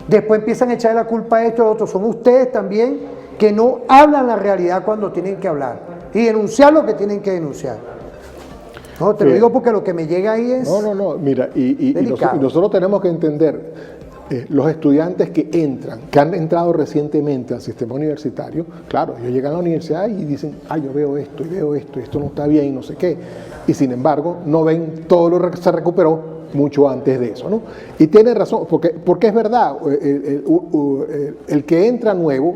[SPEAKER 2] Después empiezan a echarle la culpa a esto y a otro. Son ustedes también que no hablan la realidad cuando tienen que hablar y denunciar lo que tienen que denunciar. No, te lo digo porque lo que me llega ahí es
[SPEAKER 3] No, mira, y
[SPEAKER 2] delicado.
[SPEAKER 3] nosotros tenemos que entender, los estudiantes que han entrado recientemente al sistema universitario, claro, ellos llegan a la universidad y dicen, yo veo esto, y esto no está bien, y no sé qué, y sin embargo no ven todo lo que se recuperó mucho antes de eso, ¿no? Y tiene razón, porque es verdad, el que entra nuevo,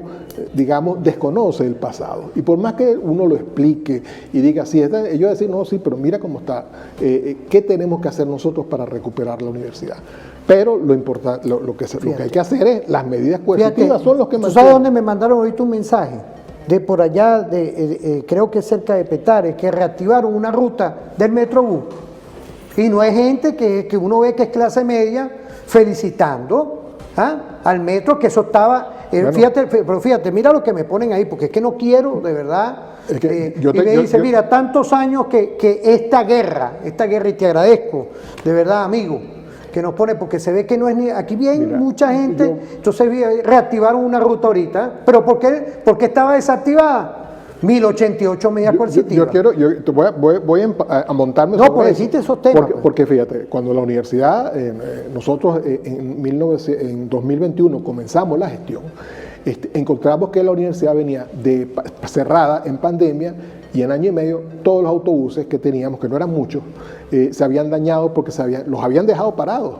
[SPEAKER 3] digamos, desconoce el pasado. Y por más que uno lo explique y diga, sí, ellos decir, no, sí, pero mira cómo está, ¿qué tenemos que hacer nosotros para recuperar la universidad? Pero lo importante, lo que hay que hacer es, las medidas coercitivas son los que
[SPEAKER 2] ¿tú
[SPEAKER 3] mantienen.
[SPEAKER 2] sabes dónde me mandaron ahorita un mensaje? De por allá, creo que cerca de Petare, que reactivaron una ruta del Metrobús. Y no es gente que uno ve que es clase media felicitando al metro, que eso estaba...
[SPEAKER 3] Bueno.
[SPEAKER 2] Fíjate, mira lo que me ponen ahí, porque es que no quiero, de verdad...
[SPEAKER 3] Es que
[SPEAKER 2] y me dice, mira, tantos años que esta guerra, y te agradezco, de verdad, amigo, que nos pone, porque se ve que no es ni... Aquí viene mucha gente, entonces reactivaron una ruta ahorita, pero ¿por qué estaba desactivada? 1088 medidas coercitivas.
[SPEAKER 3] Voy a montarme
[SPEAKER 2] no,
[SPEAKER 3] sobre
[SPEAKER 2] por
[SPEAKER 3] eso.
[SPEAKER 2] decirte esos temas.
[SPEAKER 3] Porque fíjate, cuando la universidad, nosotros en 2021 comenzamos la gestión, encontramos que la universidad venía cerrada en pandemia y en año y medio todos los autobuses que teníamos, que no eran muchos, se habían dañado porque los habían dejado parados.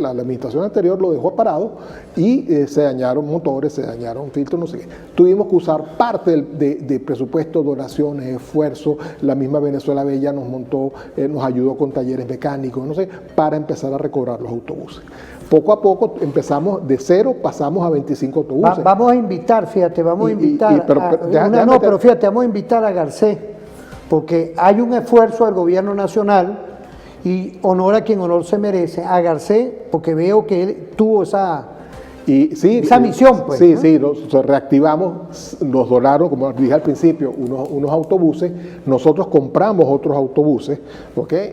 [SPEAKER 3] La administración anterior lo dejó parado y se dañaron motores, se dañaron filtros, no sé qué. Tuvimos que usar parte de presupuesto, donaciones, esfuerzos. La misma Venezuela Bella nos ayudó con talleres mecánicos, no sé, para empezar a recobrar los autobuses. Poco a poco empezamos de 0, pasamos a 25 autobuses.
[SPEAKER 2] Vamos a invitar, fíjate, vamos a invitar vamos a invitar a Garcés, porque hay un esfuerzo del gobierno nacional. Y honor a quien honor se merece, a Garcés, porque veo que él tuvo esa misión. Pues,
[SPEAKER 3] sí, nos reactivamos, nos donaron, como dije al principio, unos autobuses. Nosotros compramos otros autobuses,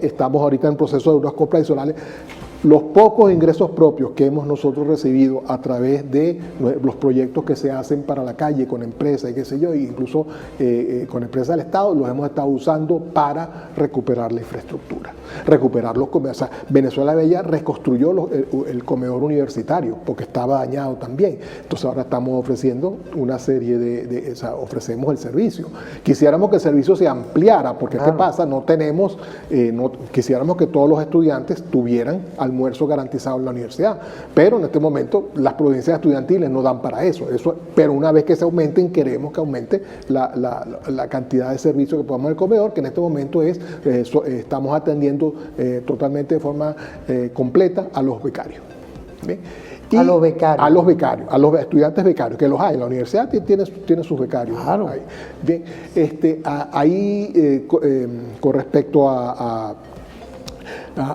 [SPEAKER 3] estamos ahorita en proceso de unas compras adicionales. Los pocos ingresos propios que hemos nosotros recibido a través de los proyectos que se hacen para la calle con empresas y qué sé yo, incluso con empresas del Estado, los hemos estado usando para recuperar la infraestructura, recuperar los comedores. O sea, Venezuela Bella reconstruyó el comedor universitario porque estaba dañado también. Entonces ahora estamos ofreciendo una serie ofrecemos el servicio. Quisiéramos que el servicio se ampliara porque claro. ¿Qué pasa? Quisiéramos que todos los estudiantes tuvieran almuerzo garantizado en la universidad, pero en este momento las provincias estudiantiles no dan para eso, pero una vez que se aumenten, queremos que aumente la cantidad de servicios que podamos en el comedor, que en este momento estamos atendiendo totalmente de forma completa a los becarios. ¿Bien?
[SPEAKER 2] A los becarios.
[SPEAKER 3] A los estudiantes becarios, que los hay. La universidad tiene sus becarios.
[SPEAKER 2] Claro.
[SPEAKER 3] Ahí. Bien, con respecto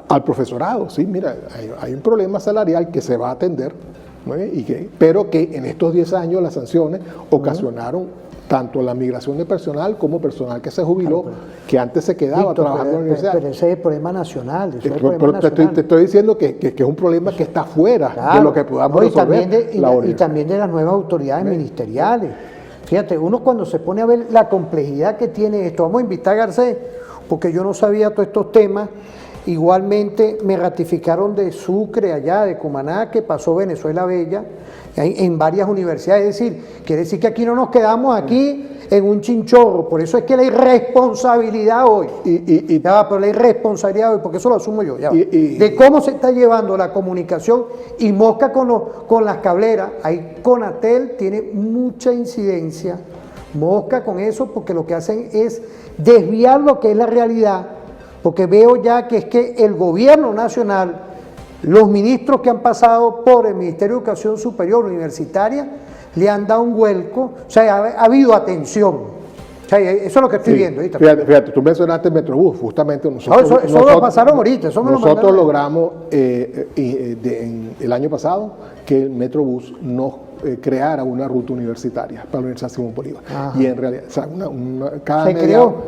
[SPEAKER 3] al profesorado, sí, mira, hay un problema salarial que se va a atender, ¿no? Pero que en estos 10 años las sanciones ocasionaron tanto la migración de personal como personal que se jubiló, que antes se quedaba trabajando en la universidad.
[SPEAKER 2] Pero ese es el problema nacional.
[SPEAKER 3] Te estoy diciendo que es un problema que está fuera de lo que podamos resolver.
[SPEAKER 2] Y también de las nuevas autoridades ministeriales. Fíjate, uno cuando se pone a ver la complejidad que tiene esto, vamos a invitar a Garcés, porque yo no sabía todos estos temas. Igualmente me ratificaron de Sucre, allá de Cumaná, que pasó Venezuela Bella en varias universidades. Es decir, quiere decir que aquí no nos quedamos aquí en un chinchorro. Por eso es que la irresponsabilidad hoy, pero la irresponsabilidad hoy, porque eso lo asumo yo, de cómo se está llevando la comunicación y mosca con las cableras. Ahí Conatel tiene mucha incidencia, mosca con eso, porque lo que hacen es desviar lo que es la realidad, porque veo ya que es que el gobierno nacional, los ministros que han pasado por el Ministerio de Educación Superior Universitaria, le han dado un vuelco, o sea, ha habido atención. O sea, eso es lo que estoy viendo. ¿Viste?
[SPEAKER 3] Fíjate, tú mencionaste el Metrobús, justamente nosotros...
[SPEAKER 2] No, eso lo pasaron ahorita, eso me lo
[SPEAKER 3] nosotros
[SPEAKER 2] mandaron.
[SPEAKER 3] logramos en el año pasado que el Metrobús nos creara una ruta universitaria para la Universidad Simón Bolívar.
[SPEAKER 2] Ajá.
[SPEAKER 3] Y en realidad, o sea,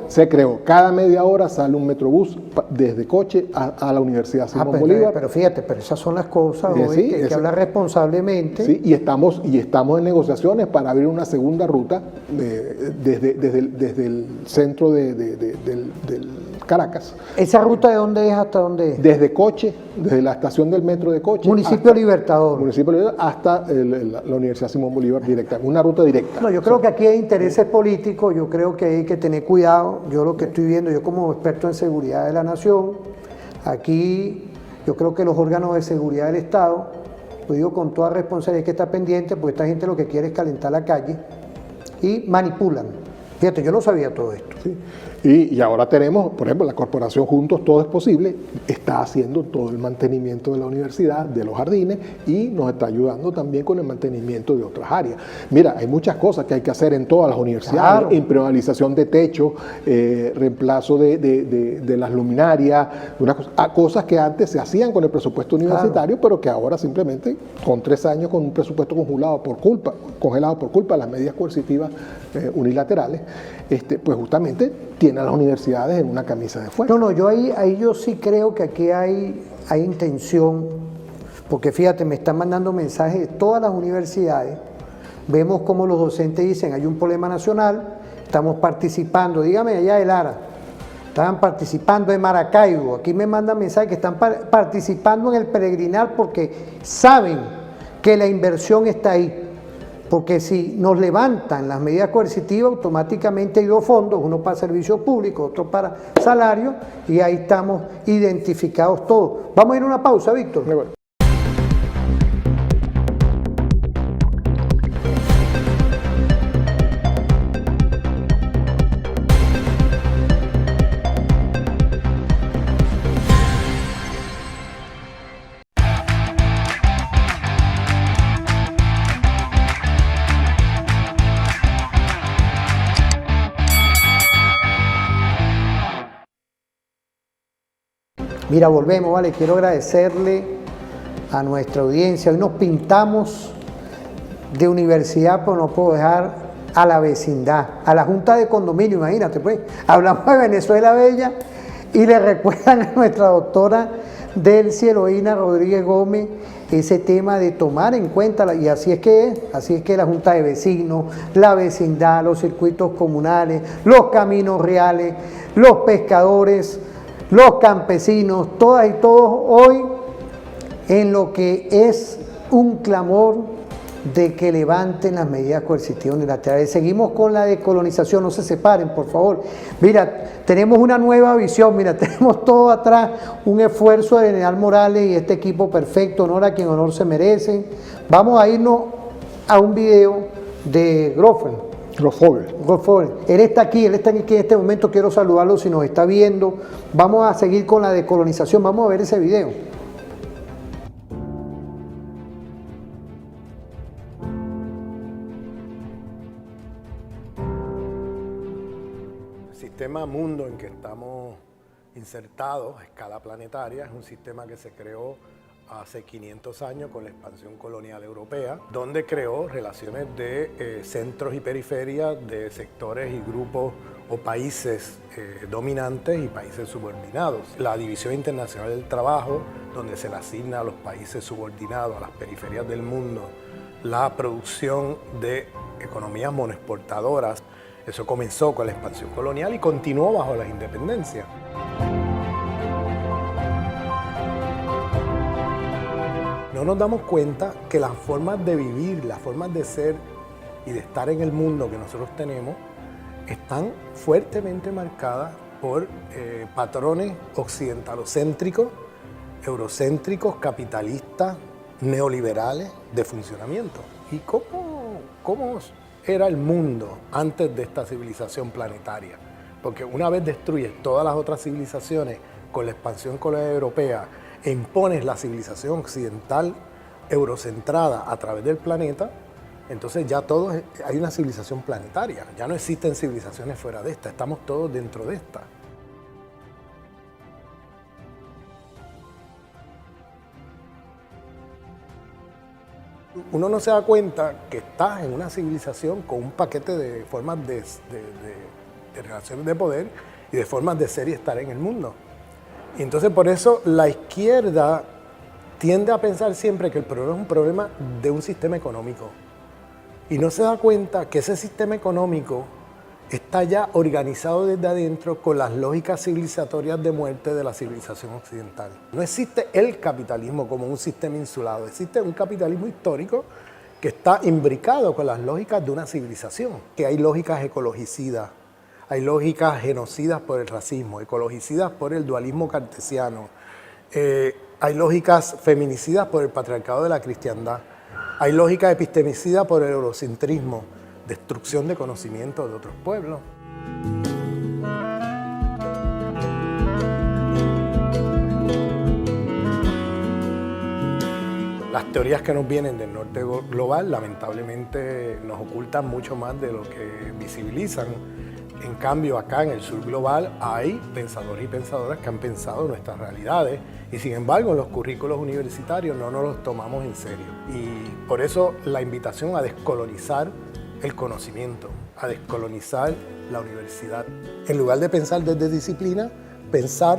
[SPEAKER 2] ¿Se creó?
[SPEAKER 3] Cada media hora sale un Metrobús desde Coche a la Universidad Simón Bolívar.
[SPEAKER 2] Pero fíjate, pero esas son las cosas hoy
[SPEAKER 3] Sí,
[SPEAKER 2] que hay que hablar responsablemente.
[SPEAKER 3] Sí, y estamos en negociaciones para abrir una segunda ruta desde el centro del Caracas.
[SPEAKER 2] ¿Esa ruta de dónde es hasta dónde es?
[SPEAKER 3] Desde Coche, desde la estación del metro de Coche.
[SPEAKER 2] Municipio Libertador.
[SPEAKER 3] Hasta la Universidad Simón Bolívar directa, una ruta directa.
[SPEAKER 2] No, yo creo que aquí hay intereses políticos, yo creo que hay que tener cuidado. Yo lo que estoy viendo, yo como experto en seguridad de la nación, aquí yo creo que los órganos de seguridad del Estado, lo digo con toda responsabilidad, hay que estar pendiente, porque esta gente lo que quiere es calentar la calle y manipulan. Fíjate, yo no sabía todo esto.
[SPEAKER 3] Sí. Y ahora tenemos, por ejemplo, la corporación Juntos Todo es Posible, está haciendo todo el mantenimiento de la universidad, de los jardines, y nos está ayudando también con el mantenimiento de otras áreas. Mira, hay muchas cosas que hay que hacer en todas las universidades,
[SPEAKER 2] Claro.
[SPEAKER 3] impermeabilización de techo, reemplazo de las luminarias, cosas que antes se hacían con el presupuesto universitario, pero que ahora simplemente con 3 años con un presupuesto congelado por culpa de las medidas coercitivas unilaterales, pues justamente tiene a las universidades en una camisa de fuerza.
[SPEAKER 2] No, yo ahí yo sí creo que aquí hay intención, porque fíjate, me están mandando mensajes de todas las universidades, vemos como los docentes dicen, hay un problema nacional, estamos participando, dígame allá de Lara, estaban participando en Maracaibo, aquí me mandan mensajes que están participando en el peregrinar porque saben que la inversión está ahí. Porque si nos levantan las medidas coercitivas, automáticamente hay 2 fondos, uno para servicios públicos, otro para salarios, y ahí estamos identificados todos. Vamos a ir a una pausa, Víctor. Mira, volvemos, ¿vale? Quiero agradecerle a nuestra audiencia. Hoy nos pintamos de universidad, pero no puedo dejar a la vecindad, a la Junta de Condominio, imagínate, pues. Hablamos de Venezuela Bella y le recuerdan a nuestra doctora Delcy Eloína Rodríguez Gómez ese tema de tomar en cuenta, y así es que la Junta de Vecinos, la vecindad, los circuitos comunales, los caminos reales, los pescadores, los campesinos, todas y todos hoy en lo que es un clamor de que levanten las medidas coercitivas unilaterales. Seguimos con la decolonización, no se separen, por favor. Mira, tenemos una nueva visión, mira, tenemos todo atrás, un esfuerzo de General Morales y este equipo perfecto, honor a quien honor se merece. Vamos a irnos a un video de Grofel. Él está aquí en este momento, quiero saludarlo si nos está viendo. Vamos a seguir con la decolonización, vamos a ver ese video.
[SPEAKER 1] El sistema mundo en que estamos insertados a escala planetaria es un sistema que se creó hace 500 años con la expansión colonial europea, donde creó relaciones de centros y periferias, de sectores y grupos o países dominantes y países subordinados. La División Internacional del Trabajo, donde se le asigna a los países subordinados, a las periferias del mundo, la producción de economías monoexportadoras. Eso comenzó con la expansión colonial y continuó bajo las independencias. No nos damos cuenta que las formas de vivir, las formas de ser y de estar en el mundo que nosotros tenemos están fuertemente marcadas por patrones occidentalocéntricos, eurocéntricos, capitalistas, neoliberales de funcionamiento. ¿Y cómo
[SPEAKER 9] era el mundo antes de esta civilización planetaria. Porque una vez destruyes todas las otras civilizaciones con la expansión colonial europea e impones la civilización occidental eurocentrada a través del planeta, entonces ya hay una civilización planetaria, ya no existen civilizaciones fuera de esta, estamos todos dentro de esta. Uno no se da cuenta que estás en una civilización con un paquete de formas de relaciones de poder y de formas de ser y estar en el mundo. Y entonces por eso la izquierda tiende a pensar siempre que el problema es un problema de un sistema económico. Y no se da cuenta que ese sistema económico está ya organizado desde adentro con las lógicas civilizatorias de muerte de la civilización occidental. No existe el capitalismo como un sistema insulado, existe un capitalismo histórico que está imbricado con las lógicas de una civilización, que hay lógicas ecologicidas, hay lógicas genocidas por el racismo, ecologicidas por el dualismo cartesiano, hay lógicas feminicidas por el patriarcado de la cristiandad, hay lógicas epistemicidas por el eurocentrismo, destrucción de conocimiento de otros pueblos. Las teorías que nos vienen del norte global lamentablemente nos ocultan mucho más de lo que visibilizan. En cambio, acá en el sur global hay pensadores y pensadoras que han pensado nuestras realidades y sin embargo en los currículos universitarios no nos los tomamos en serio. Y por eso la invitación a descolonizar el conocimiento, a descolonizar la universidad. En lugar de pensar desde disciplina, pensar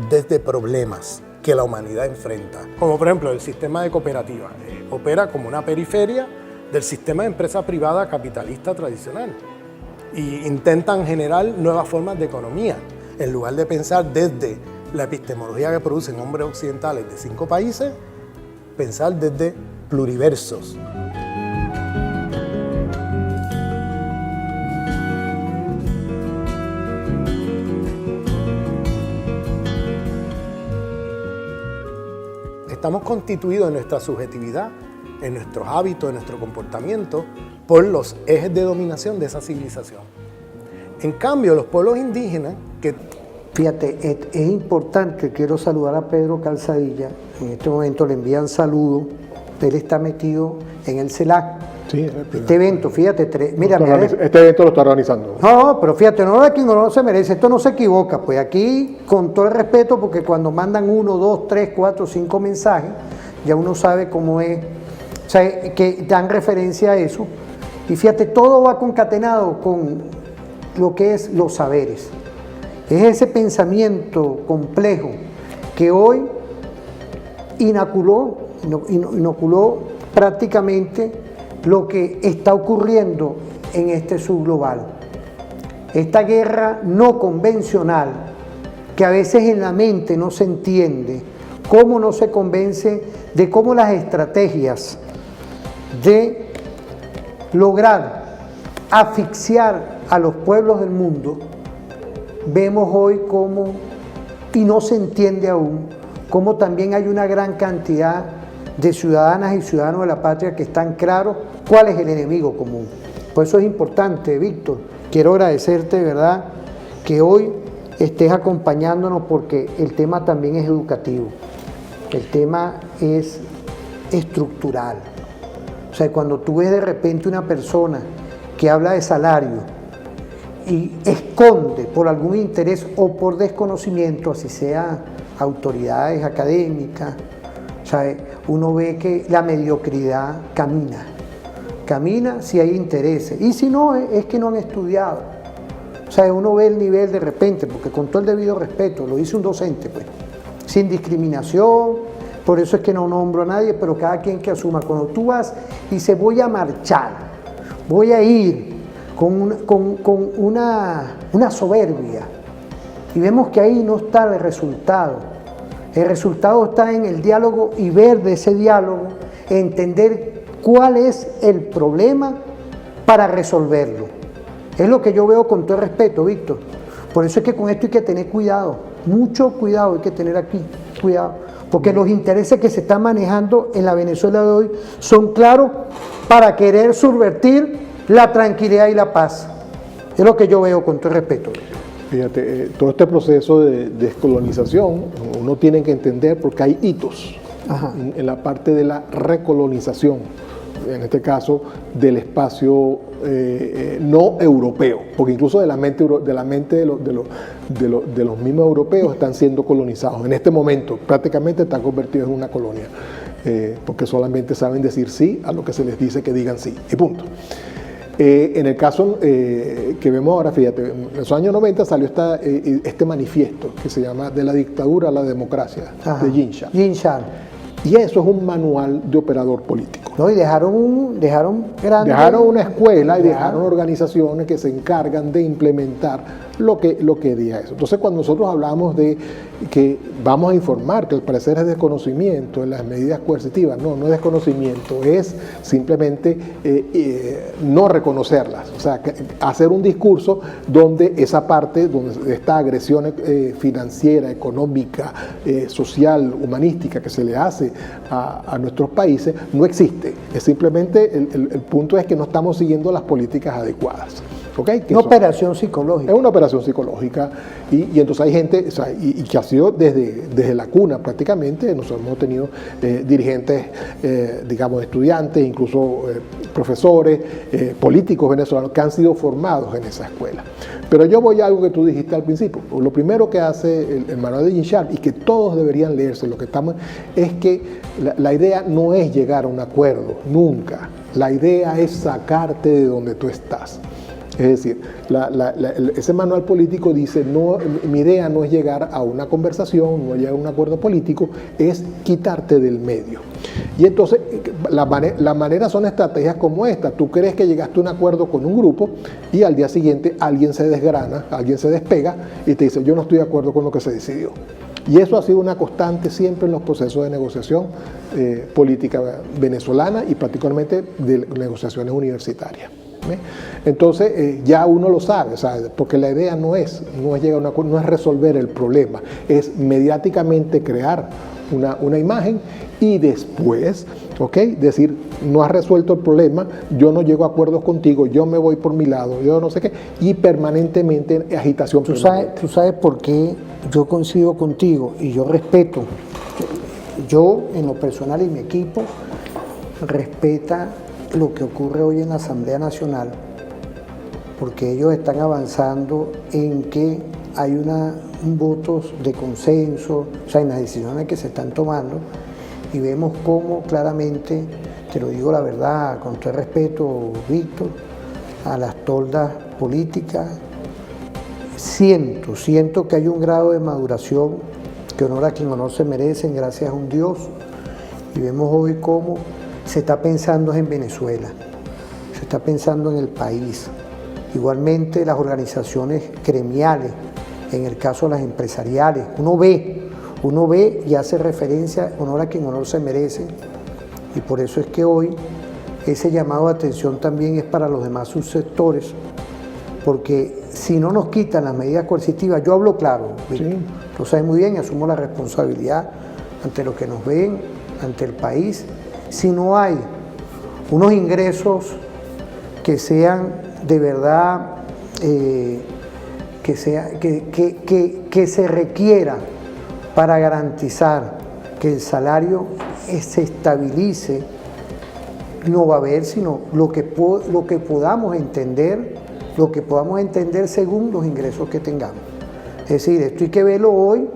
[SPEAKER 9] desde problemas que la humanidad enfrenta. Como por ejemplo el sistema de cooperativas. Opera como una periferia del sistema de empresa privada capitalista tradicional. Y intentan generar nuevas formas de economía, en lugar de pensar desde la epistemología que producen hombres occidentales de 5 países, pensar desde pluriversos. Estamos constituidos en nuestra subjetividad, en nuestros hábitos, en nuestro comportamiento, por los ejes de dominación de esa civilización. En cambio, los pueblos indígenas, que...
[SPEAKER 2] Fíjate, es importante, quiero saludar a Pedro Calzadilla, en este momento le envían saludos, él está metido en el CELAC.
[SPEAKER 3] Sí,
[SPEAKER 2] este evento, fíjate, mira,
[SPEAKER 3] este evento lo está organizando.
[SPEAKER 2] No, pero fíjate, no de quien no se merece, esto no se equivoca, pues aquí con todo el respeto, porque cuando mandan 1, 2, 3, 4, 5 mensajes, ya uno sabe cómo es, o sea, que dan referencia a eso, y fíjate, todo va concatenado con lo que es los saberes. Es ese pensamiento complejo que hoy inoculó prácticamente lo que está ocurriendo en este subglobal. Esta guerra no convencional, que a veces en la mente no se entiende, cómo no se convence de cómo las estrategias de lograr asfixiar a los pueblos del mundo, vemos hoy cómo, y no se entiende aún, cómo también hay una gran cantidad de ciudadanas y ciudadanos de la patria que están claros cuál es el enemigo común. Por eso es importante, Víctor, quiero agradecerte, ¿verdad?, que hoy estés acompañándonos porque el tema también es educativo, el tema es estructural. O sea, cuando tú ves de repente una persona que habla de salario y esconde por algún interés o por desconocimiento, así sea autoridades académicas, ¿sabe? Uno ve que la mediocridad camina si hay intereses, y si no, es que no han estudiado. O sea, uno ve el nivel de repente, porque con todo el debido respeto, lo dice un docente, pues, sin discriminación, por eso es que no nombro a nadie, pero cada quien que asuma. Cuando tú vas y dices, voy a marchar, voy a ir con una soberbia, y vemos que ahí no está el resultado. El resultado está en el diálogo y ver de ese diálogo, entender cuál es el problema para resolverlo. Es lo que yo veo con todo el respeto, Víctor. Por eso es que con esto hay que tener cuidado, mucho cuidado hay que tener aquí, cuidado, porque los intereses que se están manejando en la Venezuela de hoy son claros para querer subvertir la tranquilidad y la paz. Es lo que yo veo, con todo respeto.
[SPEAKER 3] Fíjate, todo este proceso de descolonización, uno tiene que entender porque hay hitos en la parte de la recolonización, en este caso del espacio no europeo, porque incluso de la mente de los mismos europeos están siendo colonizados. En este momento prácticamente están convertidos en una colonia, porque solamente saben decir sí a lo que se les dice que digan sí, y punto. En el caso que vemos ahora, fíjate, en los años 90 salió este manifiesto que se llama De la dictadura a la democracia, de Gene Sharp. Y eso es un manual de operador político.
[SPEAKER 2] No, y dejaron
[SPEAKER 3] una escuela y dejaron organizaciones que se encargan de implementar lo que diga eso. Entonces, cuando nosotros hablamos de que vamos a informar, que al parecer es desconocimiento de las medidas coercitivas, no es desconocimiento, es simplemente no reconocerlas. O sea, hacer un discurso donde esa parte, donde esta agresión financiera, económica, social, humanística que se le hace a nuestros países, no existe. Es simplemente, el punto es que no estamos siguiendo las políticas adecuadas. ¿Okay?
[SPEAKER 2] Una operación psicológica.
[SPEAKER 3] Es una operación psicológica y entonces hay gente, o sea, y que ha sido desde la cuna prácticamente. Nosotros hemos tenido dirigentes, digamos, estudiantes, incluso profesores, políticos venezolanos que han sido formados en esa escuela. Pero yo voy a algo que tú dijiste al principio. Lo primero que hace el manual de Gene Sharp, y que todos deberían leerse, es que la idea no es llegar a un acuerdo, nunca. La idea es sacarte de donde tú estás. Es decir, ese manual político dice, mi idea no es llegar a una conversación, no es llegar a un acuerdo político, es quitarte del medio. Y entonces, la manera son estrategias como esta. Tú crees que llegaste a un acuerdo con un grupo y al día siguiente alguien se desgrana, alguien se despega y te dice, yo no estoy de acuerdo con lo que se decidió. Y eso ha sido una constante siempre en los procesos de negociación política venezolana y particularmente de negociaciones universitarias. Entonces ya uno lo sabe, ¿sabes? Porque la idea no es llegar a un acuerdo, no es resolver el problema, es mediáticamente crear una imagen y después, decir, no has resuelto el problema, yo no llego a acuerdos contigo, yo me voy por mi lado, yo no sé qué, y permanentemente agitación.
[SPEAKER 2] Tú sabes por qué yo coincido contigo y yo respeto, yo en lo personal y mi equipo respeta lo que ocurre hoy en la Asamblea Nacional, porque ellos están avanzando en que hay votos de consenso, o sea, en las decisiones que se están tomando, y vemos cómo claramente, te lo digo la verdad, con todo el respeto, Víctor, a las toldas políticas, siento que hay un grado de maduración que honor a quien honor se merecen, gracias a un Dios, y vemos hoy cómo se está pensando en Venezuela, se está pensando en el país. Igualmente las organizaciones gremiales, en el caso de las empresariales, uno ve y hace referencia, honor a quien honor se merece, y por eso es que hoy ese llamado de atención también es para los demás subsectores, porque si no nos quitan las medidas coercitivas, yo hablo claro, sí. Lo sabes muy bien y asumo la responsabilidad ante los que nos ven, ante el país. Si no hay unos ingresos que sean de verdad, que se requiera para garantizar que el salario se estabilice, no va a haber sino lo que podamos entender según los ingresos que tengamos. Es decir, esto hay que verlo hoy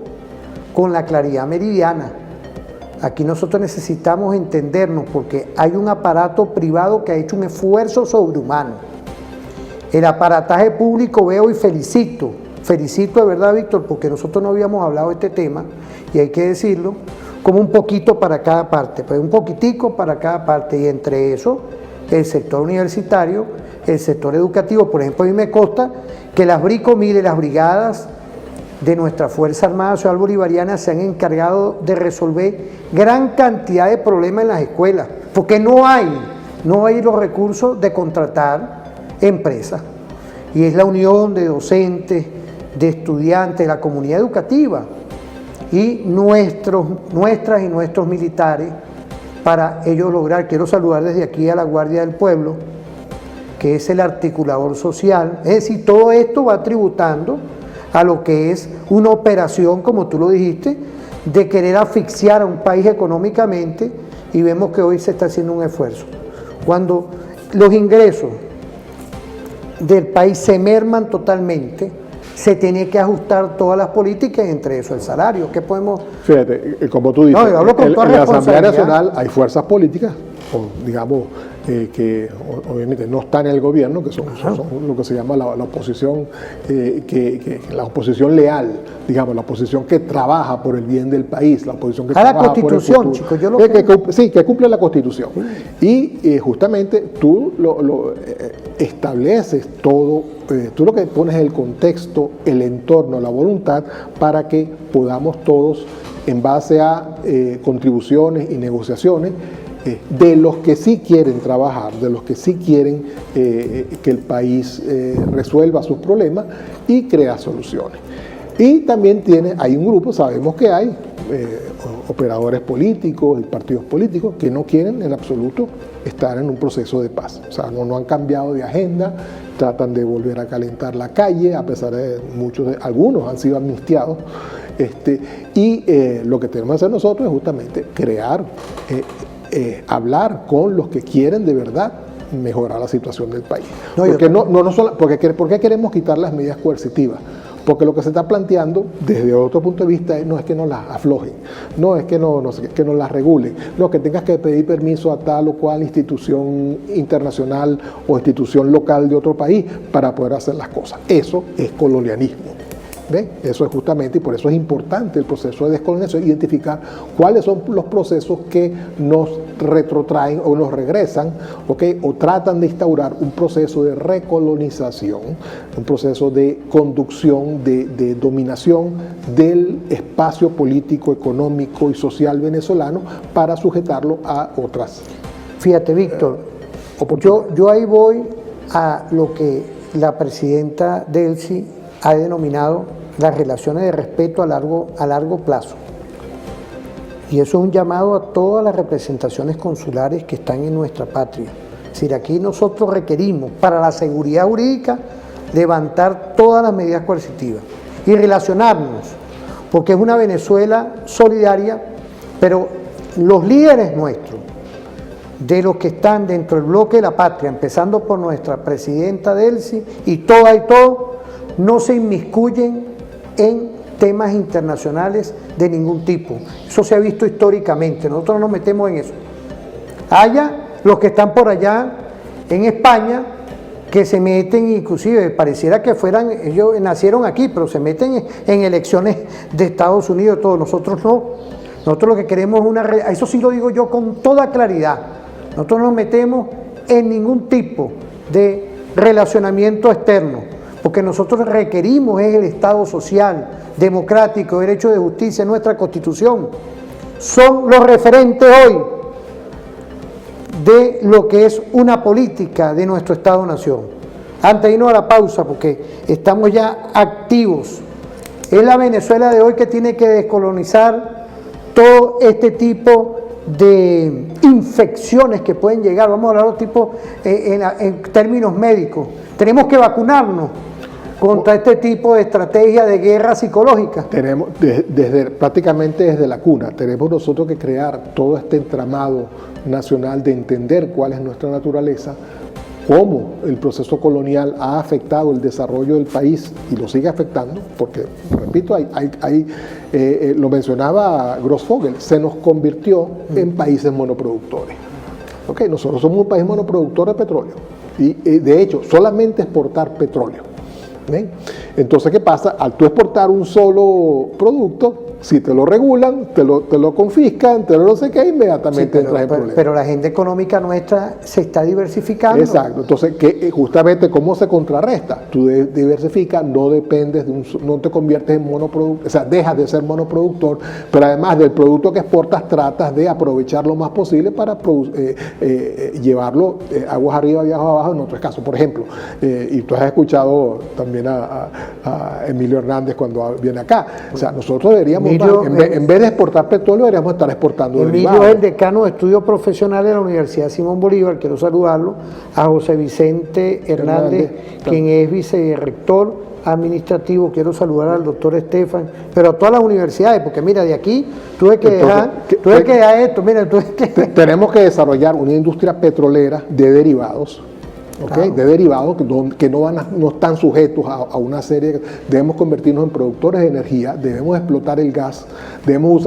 [SPEAKER 2] con la claridad meridiana. Aquí nosotros necesitamos entendernos porque hay un aparato privado que ha hecho un esfuerzo sobrehumano. El aparataje público veo y felicito de verdad, Víctor, porque nosotros no habíamos hablado de este tema y hay que decirlo, como un poquito para cada parte, pues un poquitico para cada parte, y entre eso el sector universitario, el sector educativo. Por ejemplo, a mí me consta que las BRICOMIR y las brigadas de nuestra Fuerza Armada Nacional Bolivariana se han encargado de resolver gran cantidad de problemas en las escuelas, porque no hay los recursos de contratar empresas. Y es la unión de docentes, de estudiantes, de la comunidad educativa y nuestras y nuestros militares para ellos lograr. Quiero saludar desde aquí a la Guardia del Pueblo, que es el articulador social. Es decir, todo esto va tributando a lo que es una operación, como tú lo dijiste, de querer asfixiar a un país económicamente, y vemos que hoy se está haciendo un esfuerzo. Cuando los ingresos del país se merman totalmente, se tiene que ajustar todas las políticas, entre eso el salario. ¿Qué podemos...?
[SPEAKER 3] Fíjate, como tú dices,
[SPEAKER 2] No, yo hablo con toda
[SPEAKER 3] en la Asamblea
[SPEAKER 2] responsabilidad.
[SPEAKER 3] Nacional hay fuerzas políticas, o, digamos, que obviamente no están en el gobierno, que son lo que se llama la oposición, la oposición leal, digamos, la oposición que trabaja por el bien del país, la oposición que trabaja
[SPEAKER 2] Constitución,
[SPEAKER 3] por el futuro.
[SPEAKER 2] chicos, yo lo
[SPEAKER 3] que cumple la Constitución. Y justamente tú estableces todo, tú lo que pones es el contexto, el entorno, la voluntad, para que podamos todos, en base a contribuciones y negociaciones, de los que sí quieren trabajar, de los que sí quieren que el país resuelva sus problemas y crea soluciones. Y también hay un grupo, sabemos que hay operadores políticos y partidos políticos que no quieren en absoluto estar en un proceso de paz. O sea, no han cambiado de agenda, tratan de volver a calentar la calle, a pesar de algunos han sido amnistiados. Lo que tenemos que hacer nosotros es justamente crear, hablar con los que quieren de verdad mejorar la situación del país. ¿Por qué queremos quitar las medidas coercitivas? Porque lo que se está planteando desde otro punto de vista no es que nos las aflojen, no es que que nos las regulen, no que tengas que pedir permiso a tal o cual institución internacional o institución local de otro país para poder hacer las cosas. Eso es colonialismo. ¿Ven? Eso es justamente, y por eso es importante el proceso de descolonización, identificar cuáles son los procesos que nos retrotraen o nos regresan, ¿okay? O tratan de instaurar un proceso de recolonización, un proceso de conducción, de dominación del espacio político, económico y social venezolano para sujetarlo a otras.
[SPEAKER 2] Fíjate, Víctor, yo ahí voy a lo que la presidenta Delcy ha denominado las relaciones de respeto a largo plazo. Y eso es un llamado a todas las representaciones consulares que están en nuestra patria. Es decir, aquí nosotros requerimos para la seguridad jurídica levantar todas las medidas coercitivas y relacionarnos, porque es una Venezuela solidaria, pero los líderes nuestros, de los que están dentro del bloque de la patria, empezando por nuestra presidenta Delcy y todo, no se inmiscuyen en temas internacionales de ningún tipo. Eso se ha visto históricamente, nosotros no nos metemos en eso. Haya los que están por allá en España, que se meten, inclusive pareciera que ellos nacieron aquí, pero se meten en elecciones de Estados Unidos, todos. Nosotros no. Nosotros lo que queremos es eso sí lo digo yo con toda claridad. Nosotros no nos metemos en ningún tipo de relacionamiento externo, porque nosotros requerimos es el Estado social, democrático, derecho de justicia, nuestra Constitución. Son los referentes hoy de lo que es una política de nuestro Estado-Nación. Antes de irnos a la pausa, porque estamos ya activos, es la Venezuela de hoy que tiene que descolonizar todo este tipo de infecciones que pueden llegar, vamos a hablar de tipo en términos médicos. Tenemos que vacunarnos contra este tipo de estrategia de guerra psicológica.
[SPEAKER 3] Tenemos, prácticamente desde la cuna, tenemos nosotros que crear todo este entramado nacional de entender cuál es nuestra naturaleza, cómo el proceso colonial ha afectado el desarrollo del país y lo sigue afectando, porque, repito, lo mencionaba Grossfogel, se nos convirtió en países monoproductores. Okay, nosotros somos un país monoproductor de petróleo y, de hecho, solamente exportar petróleo. ¿Ven? Entonces, ¿qué pasa? Al tú exportar un solo producto, si te lo regulan, te lo confiscan, te lo no sé qué, inmediatamente entras en problemas.
[SPEAKER 2] Pero la agenda económica nuestra se está diversificando.
[SPEAKER 3] Exacto. Entonces, justamente, ¿cómo se contrarresta? Tú diversificas, no dependes no te conviertes en monoproductor, o sea, dejas de ser monoproductor, pero además del producto que exportas, tratas de aprovechar lo más posible para llevarlo aguas arriba y aguas abajo en otros casos. Por ejemplo, y tú has escuchado también a Emilio Hernández cuando viene acá. O sea, nosotros deberíamos
[SPEAKER 2] Emilio,
[SPEAKER 3] en vez de exportar petróleo, deberíamos estar exportando
[SPEAKER 2] Emilio
[SPEAKER 3] derivados.
[SPEAKER 2] es el decano de estudios profesionales de la Universidad Simón Bolívar, quiero saludarlo, a José Vicente Hernández, quien es vicerrector administrativo, quiero saludar al doctor Estefan, pero a todas las universidades, porque mira, de aquí tuve que dejar esto, mira,
[SPEAKER 3] tenemos que desarrollar una industria petrolera de derivados, ¿okay?
[SPEAKER 2] Claro.
[SPEAKER 3] De derivados que no están sujetos a una serie. Debemos convertirnos en productores de energía, debemos explotar el gas, debemos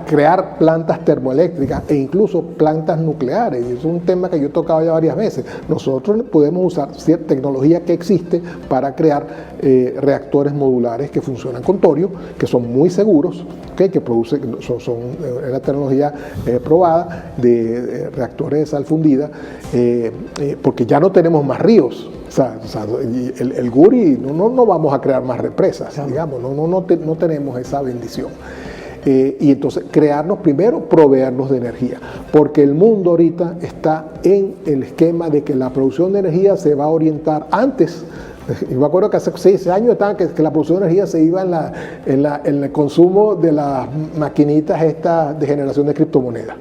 [SPEAKER 3] crear plantas termoeléctricas e incluso plantas nucleares. Y es un tema que yo he tocado ya varias veces. Nosotros podemos usar cierta tecnología que existe para crear reactores modulares que funcionan con torio, que son muy seguros, ¿okay? Que son la tecnología probada de reactores de sal fundida, porque ya no tenemos más ríos. O sea, el Guri, no vamos a crear más represas, digamos, no tenemos esa bendición. Y entonces crearnos primero, proveernos de energía, porque el mundo ahorita está en el esquema de que la producción de energía se va a orientar antes. Yo me acuerdo que hace 6 años estaba que la producción de energía se iba en el consumo de las maquinitas estas de generación de criptomonedas.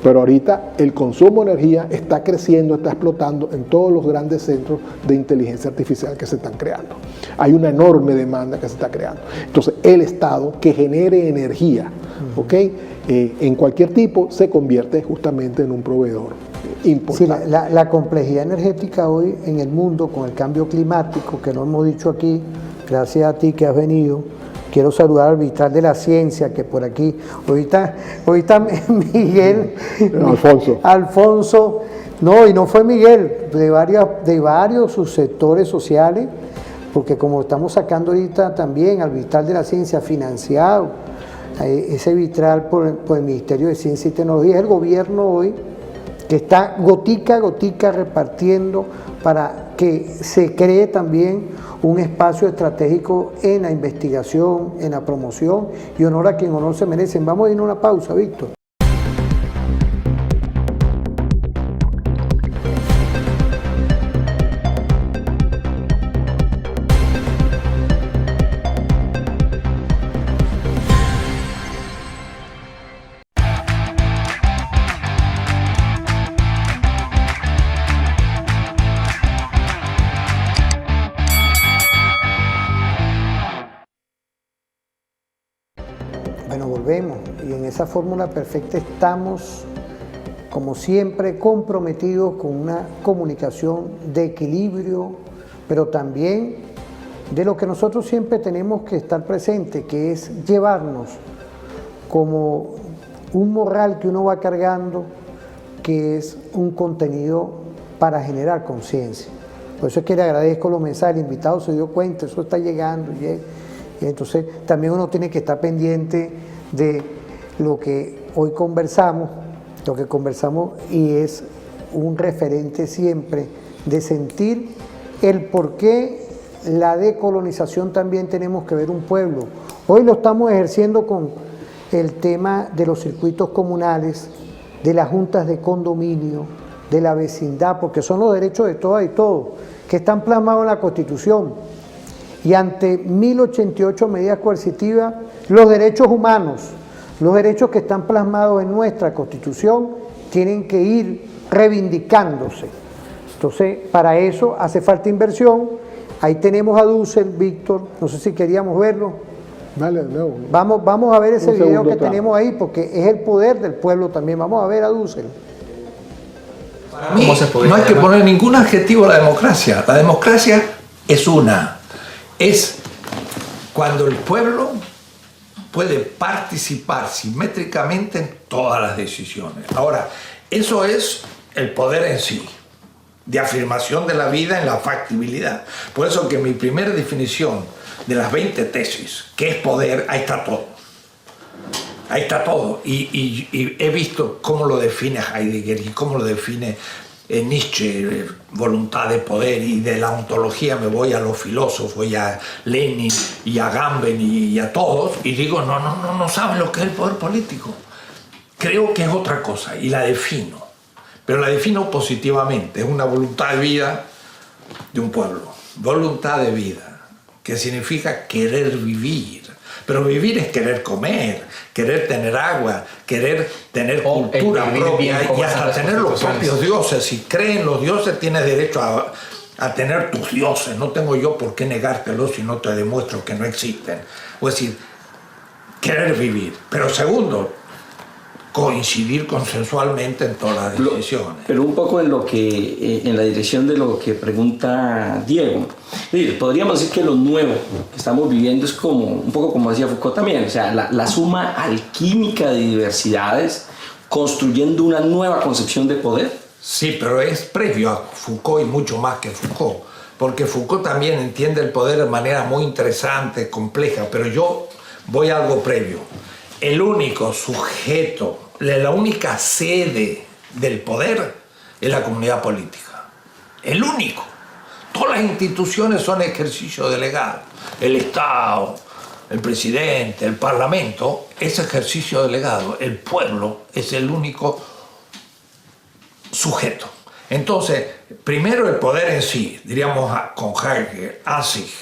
[SPEAKER 3] Pero ahorita el consumo de energía está creciendo, está explotando en todos los grandes centros de inteligencia artificial que se están creando. Hay una enorme demanda que se está creando. Entonces, el Estado que genere energía, ¿ok? En cualquier tipo, se convierte justamente en un proveedor importante.
[SPEAKER 2] Sí, la complejidad energética hoy en el mundo con el cambio climático, que lo hemos dicho aquí, gracias a ti que has venido. Quiero saludar al vitral de la ciencia, que por aquí, ahorita Miguel, Alfonso, no, y no fue Miguel, de varios subsectores sociales, porque como estamos sacando ahorita también al vitral de la ciencia financiado, ese vitral por el Ministerio de Ciencia y Tecnología, es el gobierno hoy que está gotica a gotica repartiendo para que se cree también un espacio estratégico en la investigación, en la promoción, y honor a quien honor se merecen. Vamos a ir a una pausa, Víctor. Bueno, volvemos y en esa fórmula perfecta estamos, como siempre, comprometidos con una comunicación de equilibrio, pero también de lo que nosotros siempre tenemos que estar presente, que es llevarnos como un morral que uno va cargando, que es un contenido para generar conciencia. Por eso es que le agradezco los mensajes, el invitado se dio cuenta, eso está llegando, y entonces también uno tiene que estar pendiente de lo que hoy conversamos, y es un referente siempre de sentir el por qué la decolonización también tenemos que ver un pueblo. Hoy lo estamos ejerciendo con el tema de los circuitos comunales, de las juntas de condominio, de la vecindad, porque son los derechos de todas y todos, que están plasmados en la Constitución. Y ante 1088 medidas coercitivas, los derechos humanos, los derechos que están plasmados en nuestra Constitución, tienen que ir reivindicándose. Entonces, para eso hace falta inversión. Ahí tenemos a Dussel, Víctor, no sé si queríamos verlo.
[SPEAKER 3] Vale, no.
[SPEAKER 2] Vamos a ver ese video que
[SPEAKER 3] tramo.
[SPEAKER 2] tenemos ahí, porque es el poder del pueblo también. Vamos a ver a Dussel.
[SPEAKER 10] Para mí, no hay que poner ningún adjetivo a la democracia. La democracia es una. Es cuando el pueblo puede participar simétricamente en todas las decisiones. Ahora, eso es el poder en sí, de afirmación de la vida en la factibilidad. Por eso que mi primera definición de las 20 tesis, que es poder, ahí está todo. Ahí está todo. Y he visto cómo lo define Heidegger y cómo lo define Nietzsche, voluntad de poder, y de la ontología me voy a los filósofos y a Lenin y a Agamben y a todos, y digo, no saben lo que es el poder político. Creo que es otra cosa y la defino, pero la defino positivamente. Es una voluntad de vida de un pueblo, voluntad de vida, que significa querer vivir. Pero vivir es querer comer, querer tener agua, querer tener cultura propia y hasta tener los propios dioses. Si creen los dioses, tienes derecho a tener tus dioses. No tengo yo por qué negártelos si no te demuestro que no existen. Es decir, querer vivir. Pero segundo, coincidir consensualmente en todas las decisiones.
[SPEAKER 11] Pero un poco en en la dirección de lo que pregunta Diego. Podríamos decir que lo nuevo que estamos viviendo es un poco como decía Foucault también, o sea, la suma alquímica de diversidades construyendo una nueva concepción de poder.
[SPEAKER 10] Sí, pero es previo a Foucault y mucho más que Foucault, porque Foucault también entiende el poder de manera muy interesante, compleja, pero yo voy a algo previo. El único sujeto, la única sede del poder es la comunidad política. El único. Todas las instituciones son ejercicio delegado. El Estado, el presidente, el Parlamento es ejercicio delegado. El pueblo es el único sujeto. Entonces, primero el poder en sí, diríamos con Heidegger, Ansicht,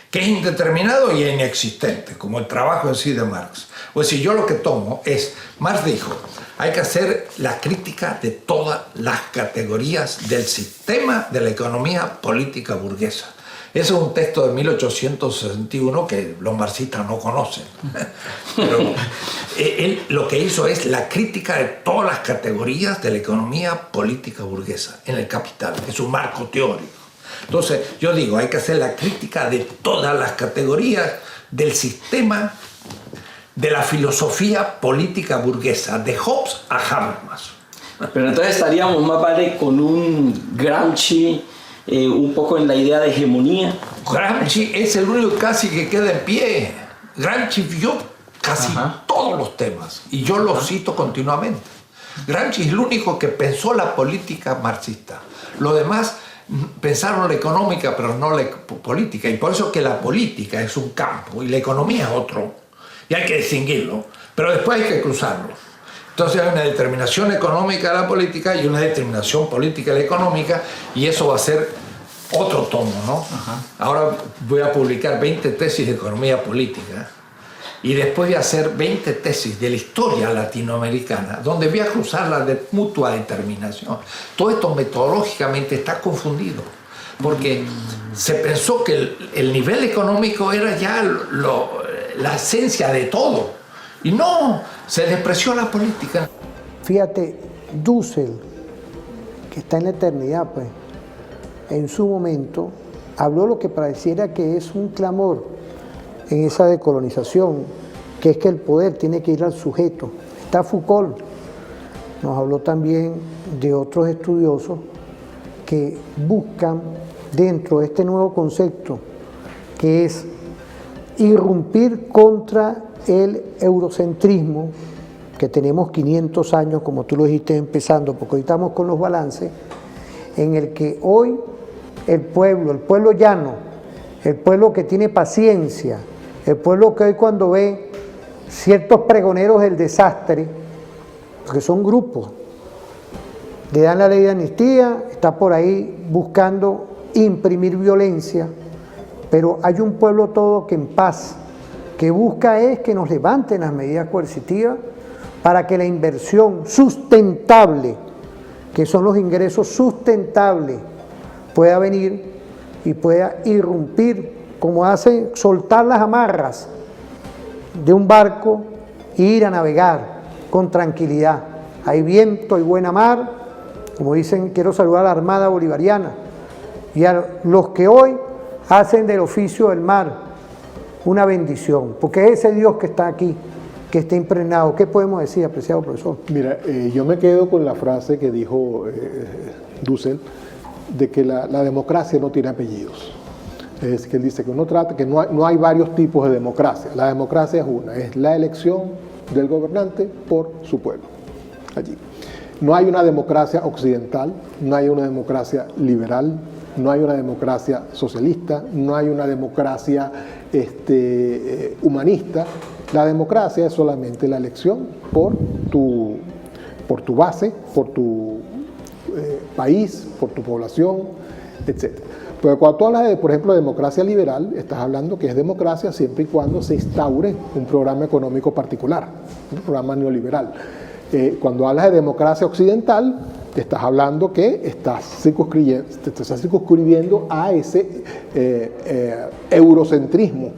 [SPEAKER 10] que es indeterminado y inexistente, como el trabajo en sí de Marx. O sea, yo lo que tomo es, Marx dijo, hay que hacer la crítica de todas las categorías del sistema de la economía política burguesa. Ese es un texto de 1861 que los marxistas no conocen. Pero él lo que hizo es la crítica de todas las categorías de la economía política burguesa en el Capital, que es un marco teórico. Entonces, yo digo, hay que hacer la crítica de todas las categorías del sistema de la filosofía política burguesa, de Hobbes a Habermas.
[SPEAKER 11] Pero entonces estaríamos más vale con un Gramsci, un poco en la idea de hegemonía.
[SPEAKER 10] Gramsci es el único casi que queda en pie. Gramsci vio casi todos los temas, y yo lo cito continuamente. Gramsci es el único que pensó la política marxista. Los demás pensaron la económica, pero no la política, y por eso que la política es un campo y la economía es otro. Y hay que distinguirlo, pero después hay que cruzarlo. Entonces hay una determinación económica de la política y una determinación política de la económica, y eso va a ser otro tomo, ¿no? Ahora voy a publicar 20 tesis de economía política y después voy a hacer 20 tesis de la historia latinoamericana, donde voy a cruzarla de mutua determinación. Todo esto metodológicamente está confundido, porque se pensó que el nivel económico era ya la esencia de todo. Y no, se despreció la política.
[SPEAKER 2] Fíjate, Dussel, que está en la eternidad, pues, en su momento habló lo que pareciera que es un clamor en esa decolonización, que es que el poder tiene que ir al sujeto. Está Foucault, nos habló también de otros estudiosos que buscan dentro de este nuevo concepto, que es irrumpir contra el eurocentrismo, que tenemos 500 años, como tú lo dijiste, empezando, porque hoy estamos con los balances, en el que hoy el pueblo llano, el pueblo que tiene paciencia, el pueblo que hoy cuando ve ciertos pregoneros del desastre, porque son grupos, le dan la ley de amnistía, está por ahí buscando imprimir violencia, pero hay un pueblo todo que en paz, que busca es que nos levanten las medidas coercitivas para que la inversión sustentable, que son los ingresos sustentables, pueda venir y pueda irrumpir, como hacen, soltar las amarras de un barco e ir a navegar con tranquilidad. Hay viento y buena mar, como dicen, quiero saludar a la Armada Bolivariana y a los que hoy hacen del oficio del mar una bendición, porque es ese Dios que está aquí, que está impregnado. ¿Qué podemos decir, apreciado profesor?
[SPEAKER 3] Mira, yo me quedo con la frase que dijo Dussel, de que la democracia no tiene apellidos. Es que él dice que no hay varios tipos de democracia. La democracia es una, es la elección del gobernante por su pueblo. Allí. No hay una democracia occidental, no hay una democracia liberal, no hay una democracia socialista, no hay una democracia humanista. La democracia es solamente la elección por tu base, por tu país, por tu población, etc. Porque cuando tú hablas de, por ejemplo, de democracia liberal, estás hablando que es democracia siempre y cuando se instaure un programa económico particular, un programa neoliberal. Cuando hablas de democracia occidental, te estás hablando que te estás circunscribiendo a ese eurocentrismo,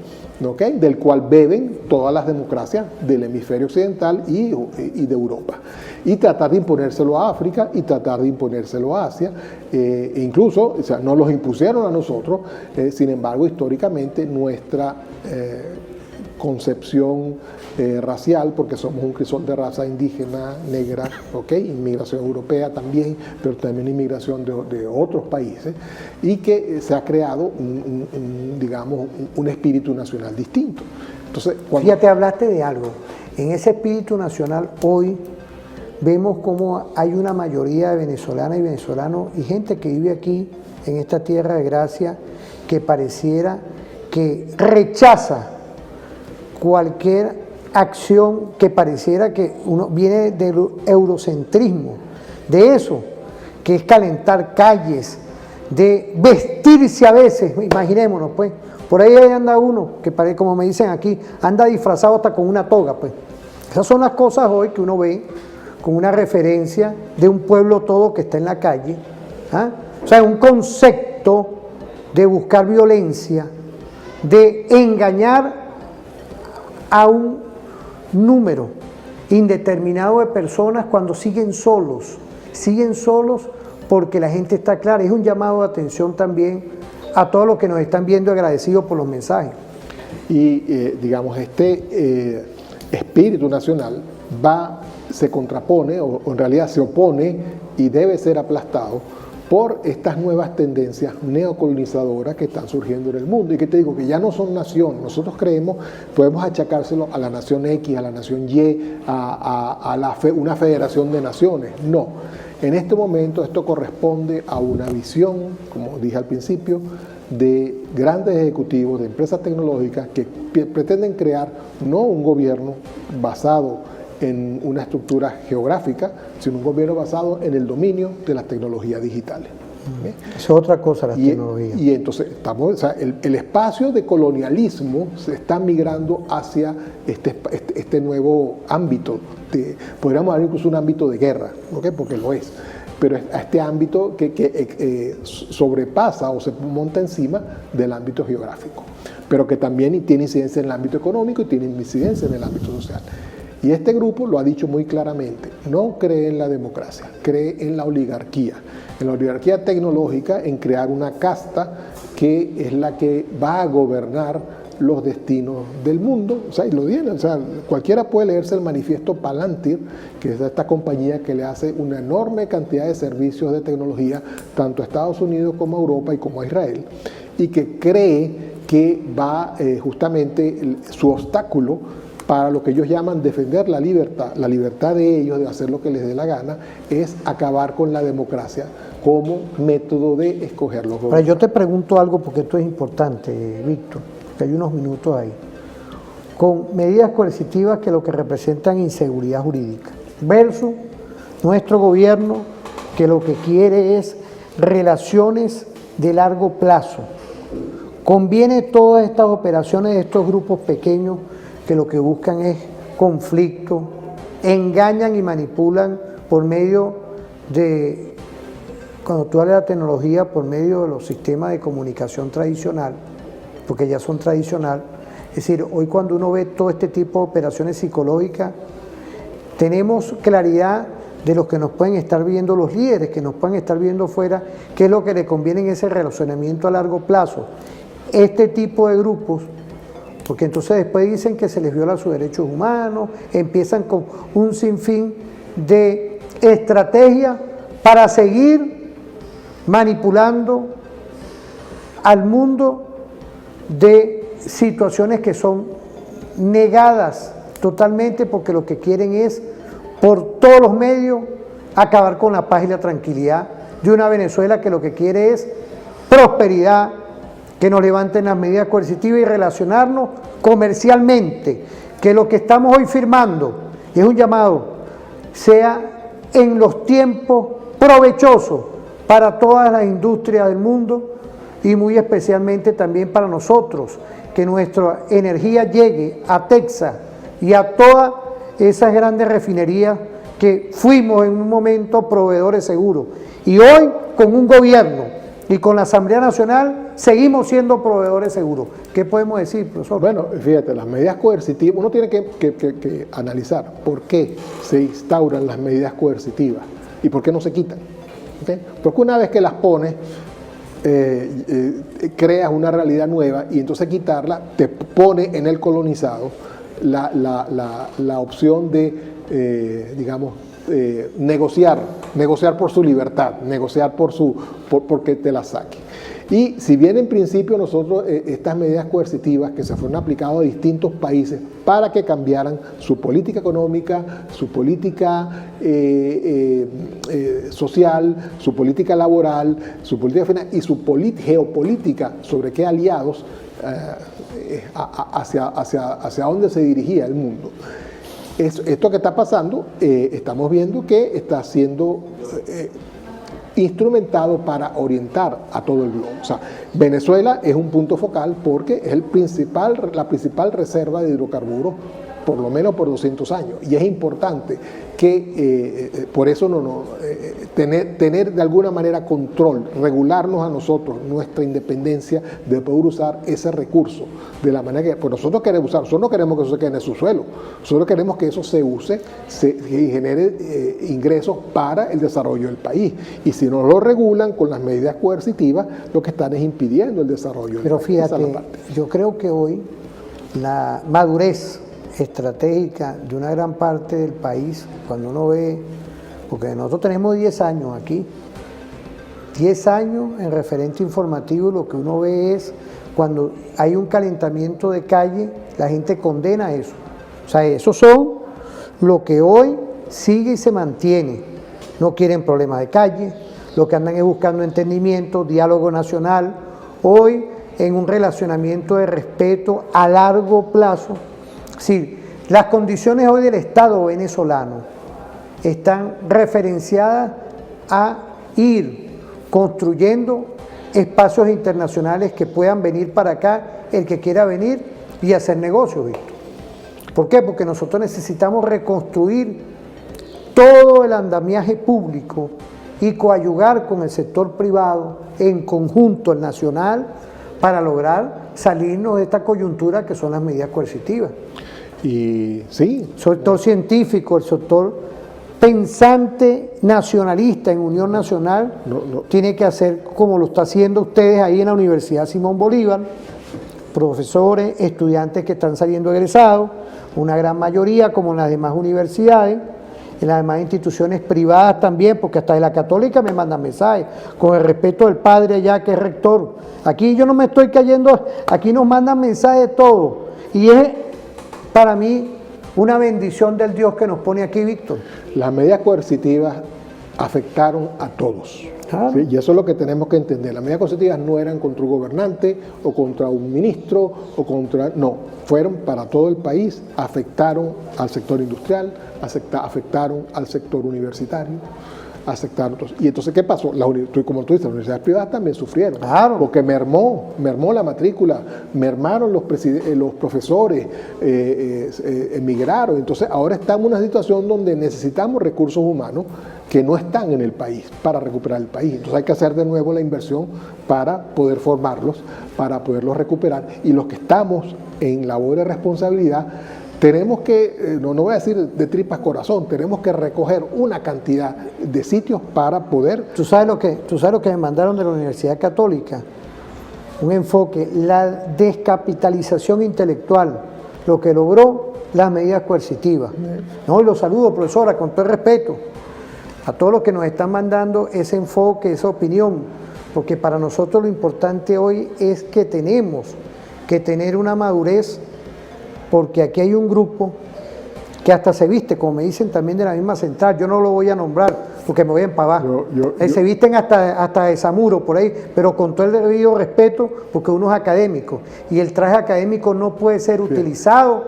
[SPEAKER 3] ¿okay? Del cual beben todas las democracias del hemisferio occidental y de Europa. Y tratar de imponérselo a África y tratar de imponérselo a Asia, e incluso, o sea, no los impusieron a nosotros, sin embargo, históricamente nuestra concepción racial, porque somos un crisol de raza indígena, negra, ¿okay? Inmigración europea también, pero también inmigración de otros países, y que se ha creado digamos, un espíritu nacional distinto. Entonces,
[SPEAKER 2] Fíjate, hablaste de algo. En ese espíritu nacional hoy vemos cómo hay una mayoría de venezolanas y venezolanos y gente que vive aquí en esta tierra de gracia que pareciera que rechaza cualquier acción que pareciera que uno viene del eurocentrismo, de eso, que es calentar calles, de vestirse a veces, imaginémonos pues, por ahí anda uno que parece, como me dicen aquí, anda disfrazado hasta con una toga pues. Esas son las cosas hoy que uno ve con una referencia de un pueblo todo que está en la calle, ¿ah? O sea, un concepto de buscar violencia, de engañar a un número indeterminado de personas cuando siguen solos porque la gente está clara. Es un llamado de atención también a todos los que nos están viendo, agradecidos por los mensajes.
[SPEAKER 3] Y digamos, este espíritu nacional se contrapone, o en realidad se opone y debe ser aplastado por estas nuevas tendencias neocolonizadoras que están surgiendo en el mundo y que te digo que ya no son nación. Nosotros creemos, podemos achacárselo a la nación X, a la nación Y, una federación de naciones. No, en este momento esto corresponde a una visión, como dije al principio, de grandes ejecutivos de empresas tecnológicas que pretenden crear no un gobierno basado en una estructura geográfica, sino un gobierno basado en el dominio de las tecnologías digitales.
[SPEAKER 2] Es otra cosa la tecnología.
[SPEAKER 3] Y entonces o sea, el espacio de colonialismo se está migrando hacia este nuevo ámbito, podríamos hablar incluso un ámbito de guerra, ¿okay? Porque lo es, pero a este ámbito que sobrepasa o se monta encima del ámbito geográfico, pero que también tiene incidencia en el ámbito económico y tiene incidencia en el ámbito social. Y este grupo lo ha dicho muy claramente, no cree en la democracia, cree en la oligarquía tecnológica, en crear una casta que es la que va a gobernar los destinos del mundo. O sea, y lo tienen, o sea, cualquiera puede leerse el manifiesto Palantir, que es esta compañía que le hace una enorme cantidad de servicios de tecnología, tanto a Estados Unidos como a Europa y como a Israel, y que cree que va justamente su obstáculo para lo que ellos llaman defender la libertad de ellos de hacer lo que les dé la gana, es acabar con la democracia como método de escoger los gobiernos.
[SPEAKER 2] Ahora, yo te pregunto algo porque esto es importante, Víctor, que hay unos minutos ahí. Con medidas coercitivas que lo que representan inseguridad jurídica, versus nuestro gobierno que lo que quiere es relaciones de largo plazo. Conviene todas estas operaciones de estos grupos pequeños que lo que buscan es conflicto, engañan y manipulan por medio de, cuando tú hablas de la tecnología, por medio de los sistemas de comunicación tradicional, porque ya son tradicional. Es decir, hoy cuando uno ve todo este tipo de operaciones psicológicas, tenemos claridad de los que nos pueden estar viendo los líderes, que nos pueden estar viendo fuera, qué es lo que le conviene en ese relacionamiento a largo plazo. Este tipo de grupos, porque entonces después dicen que se les viola sus derechos humanos, empiezan con un sinfín de estrategias para seguir manipulando al mundo de situaciones que son negadas totalmente, porque lo que quieren es, por todos los medios, acabar con la paz y la tranquilidad de una Venezuela que lo que quiere es prosperidad, que nos levanten las medidas coercitivas y relacionarnos comercialmente, que lo que estamos hoy firmando, y es un llamado, sea en los tiempos provechosos para todas las industrias del mundo, y muy especialmente también para nosotros, que nuestra energía llegue a Texas y a todas esas grandes refinerías que fuimos en un momento proveedores seguros. Y hoy, con un gobierno y con la Asamblea Nacional, seguimos siendo proveedores seguros. ¿Qué podemos decir, profesor?
[SPEAKER 3] Bueno, fíjate, las medidas coercitivas, uno tiene que analizar por qué se instauran las medidas coercitivas y por qué no se quitan. ¿Okay? Porque una vez que las pones, creas una realidad nueva y entonces quitarla te pone en el colonizado la opción de, digamos, negociar por su libertad, negociar porque te la saque. Y si bien en principio nosotros estas medidas coercitivas que se fueron aplicadas a distintos países para que cambiaran su política económica, su política social, su política laboral, su política final y su geopolítica sobre qué aliados hacia dónde se dirigía el mundo. Esto que está pasando, estamos viendo que está siendo instrumentado para orientar a todo el globo. O sea, Venezuela es un punto focal porque es la principal reserva de hidrocarburos, por lo menos por 200 años. Y es importante que, por eso tener de alguna manera control, regularnos a nosotros, nuestra independencia de poder usar ese recurso de la manera que pues nosotros queremos usar. Nosotros no queremos que eso se quede en el subsuelo, nosotros queremos que eso se use y genere ingresos para el desarrollo del país. Y si no lo regulan con las medidas coercitivas, lo que están es impidiendo el desarrollo del país.
[SPEAKER 2] Pero fíjate, yo creo que hoy la madurez estratégica de una gran parte del país, cuando uno ve, porque nosotros tenemos 10 años aquí, 10 años en referente informativo, lo que uno ve es cuando hay un calentamiento de calle, la gente condena eso. O sea, esos son lo que hoy sigue y se mantiene. No quieren problemas de calle, lo que andan es buscando entendimiento, diálogo nacional, hoy en un relacionamiento de respeto a largo plazo. Sí, las condiciones hoy del Estado venezolano están referenciadas a ir construyendo espacios internacionales que puedan venir para acá, el que quiera venir y hacer negocios, Víctor. ¿Por qué? Porque nosotros necesitamos reconstruir todo el andamiaje público y coadyuvar con el sector privado, en conjunto el nacional, para lograr salirnos de esta coyuntura que son las medidas coercitivas.
[SPEAKER 3] Y sí.
[SPEAKER 2] El sector científico, el sector pensante nacionalista en Unión Nacional tiene que hacer como lo está haciendo ustedes ahí en la Universidad Simón Bolívar, profesores, estudiantes que están saliendo egresados, una gran mayoría como en las demás universidades, en las demás instituciones privadas también, porque hasta de la católica me mandan mensajes, con el respeto del padre allá que es rector. Aquí yo no me estoy cayendo, aquí nos mandan mensajes de todo. Y es para mí una bendición del Dios que nos pone aquí, Víctor.
[SPEAKER 3] Las medidas coercitivas afectaron a todos. ¿Sí? Y eso es lo que tenemos que entender. Las medidas coercitivas no eran contra un gobernante o contra un ministro o contra... No, fueron para todo el país, afectaron al sector industrial, afectaron al sector universitario, afectaron... Y entonces, ¿qué pasó? Como tú dices, las universidades privadas también sufrieron. Claro. Porque mermó la matrícula, mermaron los profesores, emigraron. Entonces, ahora estamos en una situación donde necesitamos recursos humanos que no están en el país para recuperar el país. Entonces hay que hacer de nuevo la inversión para poder formarlos, para poderlos recuperar. Y los que estamos en labor de responsabilidad, tenemos que, no voy a decir de tripas corazón, tenemos que recoger una cantidad de sitios para poder...
[SPEAKER 2] ¿Tú sabes lo que me mandaron de la Universidad Católica? Un enfoque, la descapitalización intelectual, lo que logró las medidas coercitivas. No, y los saludo, profesora, con todo el respeto a todos los que nos están mandando ese enfoque, esa opinión, porque para nosotros lo importante hoy es que tenemos que tener una madurez, porque aquí hay un grupo que hasta se viste, como me dicen también de la misma central, yo no lo voy a nombrar porque me voy a empavar, se visten hasta de Zamuro por ahí, pero con todo el debido respeto, porque uno es académico, y el traje académico no puede ser utilizado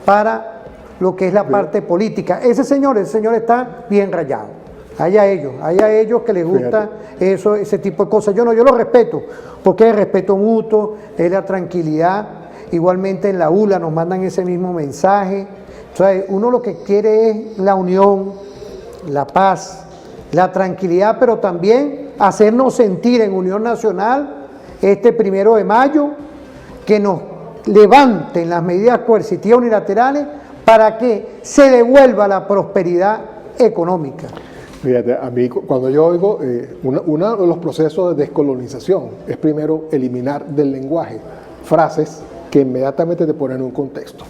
[SPEAKER 2] para lo que es la parte política. Ese señor está bien rayado. Allá ellos que les gusta eso, ese tipo de cosas. Yo lo respeto, porque es el respeto mutuo, es la tranquilidad. Igualmente en la ULA nos mandan ese mismo mensaje. O sea, uno lo que quiere es la unión, la paz, la tranquilidad, pero también hacernos sentir en Unión Nacional este 1 de mayo, que nos levanten las medidas coercitivas unilaterales para que se devuelva la prosperidad económica.
[SPEAKER 3] Fíjate, a mí cuando yo oigo, uno de los procesos de descolonización es primero eliminar del lenguaje frases que inmediatamente te ponen en un contexto.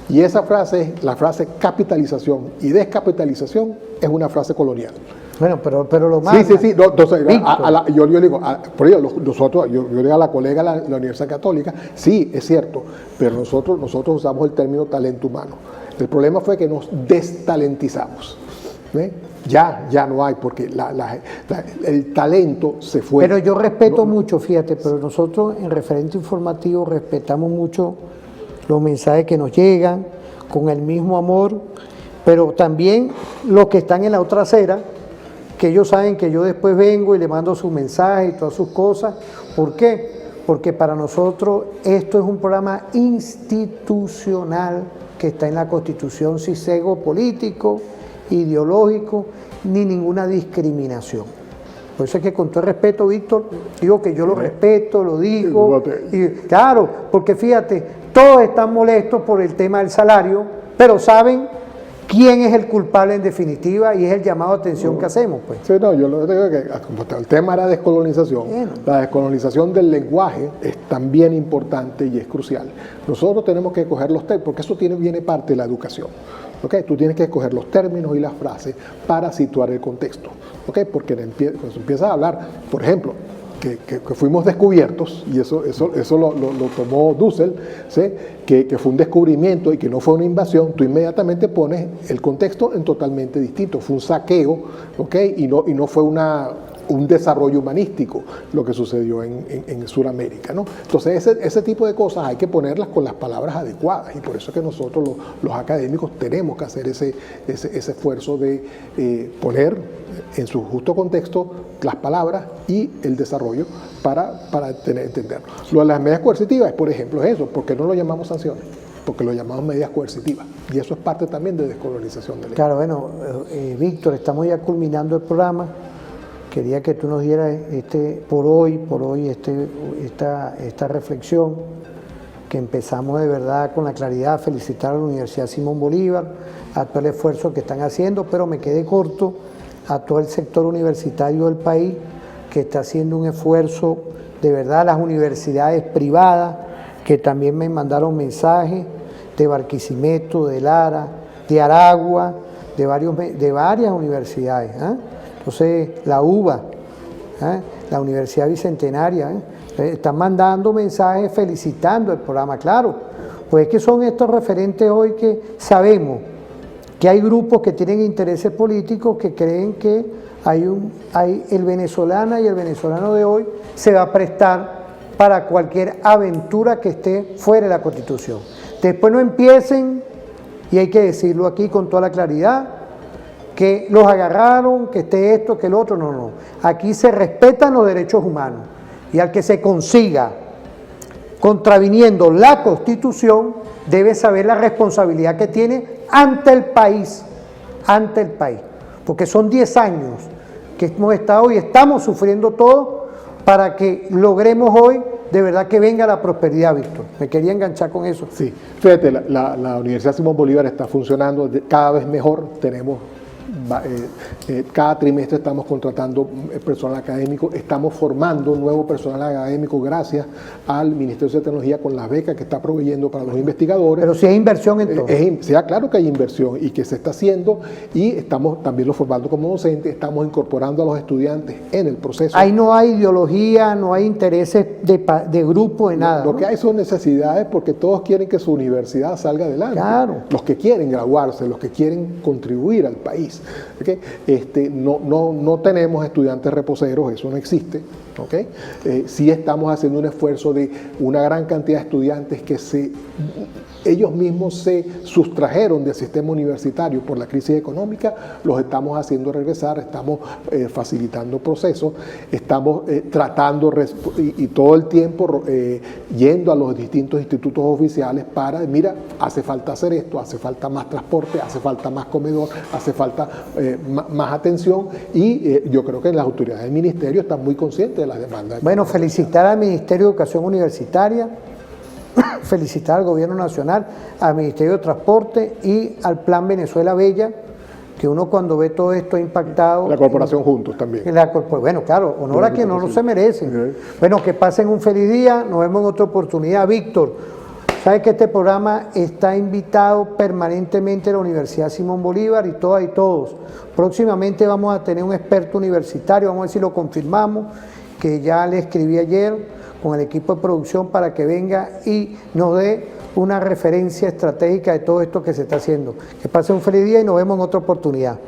[SPEAKER 3] Y esa frase, la frase capitalización y descapitalización, es una frase colonial.
[SPEAKER 2] Bueno, pero lo más...
[SPEAKER 3] Sí. No, entonces, yo digo, por ello, nosotros, yo le digo a la colega de la Universidad Católica, sí, es cierto, pero nosotros usamos el término talento humano. El problema fue que nos destalentizamos. Ya no hay, porque el talento se fue.
[SPEAKER 2] Pero yo respeto mucho, fíjate, pero nosotros en Referente Informativo respetamos mucho los mensajes que nos llegan con el mismo amor, pero también los que están en la otra acera, que ellos saben que yo después vengo y le mando sus mensajes y todas sus cosas. ¿Por qué? Porque para nosotros esto es un programa institucional que está en la Constitución, sin sesgo político, ideológico, ni ninguna discriminación. Por eso es que con todo el respeto, Víctor, digo que yo lo respeto, lo digo. Y, claro, porque fíjate, todos están molestos por el tema del salario, pero saben quién es el culpable en definitiva y es el llamado de atención que hacemos. Pues.
[SPEAKER 3] Sí, no, yo lo digo que el tema era descolonización. La descolonización del lenguaje es también importante y es crucial. Nosotros tenemos que coger los términos, porque eso viene parte de la educación. ¿Okay? Tú tienes que escoger los términos y las frases para situar el contexto. ¿Okay? Porque cuando empiezas a hablar, por ejemplo, que fuimos descubiertos, y eso lo tomó Dussel, ¿sí? que fue un descubrimiento y que no fue una invasión, tú inmediatamente pones el contexto en totalmente distinto. Fue un saqueo, ¿okay? y no fue un desarrollo humanístico lo que sucedió en Sudamérica, ¿no? Entonces ese tipo de cosas hay que ponerlas con las palabras adecuadas, y por eso es que nosotros los académicos tenemos que hacer ese esfuerzo de poner en su justo contexto las palabras y el desarrollo para entenderlo. Lo de las medidas coercitivas, por ejemplo, es eso. ¿Por qué no lo llamamos sanciones? Porque lo llamamos medidas coercitivas, y eso es parte también de descolonización de ley.
[SPEAKER 2] Claro, bueno, Víctor, estamos ya culminando el programa. Quería que tú nos dieras por hoy esta reflexión, que empezamos de verdad con la claridad, felicitar a la Universidad Simón Bolívar, a todo el esfuerzo que están haciendo, pero me quedé corto a todo el sector universitario del país, que está haciendo un esfuerzo, de verdad, las universidades privadas, que también me mandaron mensajes de Barquisimeto, de Lara, de Aragua, de varias universidades, Entonces, la UBA, la Universidad Bicentenaria, están mandando mensajes felicitando el programa. Claro, pues es que son estos referentes hoy que sabemos que hay grupos que tienen intereses políticos que creen que el venezolano y el venezolano de hoy se va a prestar para cualquier aventura que esté fuera de la Constitución. Después no empiecen, y hay que decirlo aquí con toda la claridad, que los agarraron, que esté esto, que el otro, no. Aquí se respetan los derechos humanos, y al que se consiga contraviniendo la Constitución debe saber la responsabilidad que tiene ante el país, porque son 10 años que hemos estado y estamos sufriendo todo para que logremos hoy de verdad que venga la prosperidad, Víctor. Me quería enganchar con eso.
[SPEAKER 3] Sí, fíjate, la Universidad Simón Bolívar está funcionando cada vez mejor. Tenemos cada trimestre estamos contratando personal académico, estamos formando nuevo personal académico gracias al Ministerio de Tecnología con las becas que está proveyendo para los investigadores.
[SPEAKER 2] Pero si hay inversión en todo.
[SPEAKER 3] Claro que hay inversión y que se está haciendo, y estamos también los formando como docentes, estamos incorporando a los estudiantes en el proceso.
[SPEAKER 2] Ahí no hay ideología, no hay intereses de grupo, de nada.
[SPEAKER 3] Lo que hay son necesidades, porque todos quieren que su universidad salga adelante.
[SPEAKER 2] Claro.
[SPEAKER 3] Los que quieren graduarse, los que quieren contribuir al país. ¿Okay? No tenemos estudiantes reposeros, eso no existe. ¿okay? Sí estamos haciendo un esfuerzo de una gran cantidad de estudiantes que ellos mismos se sustrajeron del sistema universitario por la crisis económica, los estamos haciendo regresar, estamos facilitando procesos, estamos tratando y todo el tiempo yendo a los distintos institutos oficiales para, mira, hace falta hacer esto, hace falta más transporte, hace falta más comedor, hace falta más atención, y yo creo que las autoridades del ministerio están muy conscientes de las demandas.
[SPEAKER 2] Bueno, felicitar al Ministerio de Educación Universitaria, felicitar al Gobierno Nacional, al Ministerio de Transporte y al Plan Venezuela Bella, que uno cuando ve todo esto ha impactado.
[SPEAKER 3] La corporación Juntos también.
[SPEAKER 2] Bueno, claro, honor a quien no se merecen. Bueno, que pasen un feliz día, nos vemos en otra oportunidad. Víctor, sabes que este programa está invitado permanentemente a la Universidad Simón Bolívar y todas y todos. Próximamente vamos a tener un experto universitario, vamos a ver si lo confirmamos, que ya le escribí ayer con el equipo de producción para que venga y nos dé una referencia estratégica de todo esto que se está haciendo. Que pase un feliz día y nos vemos en otra oportunidad.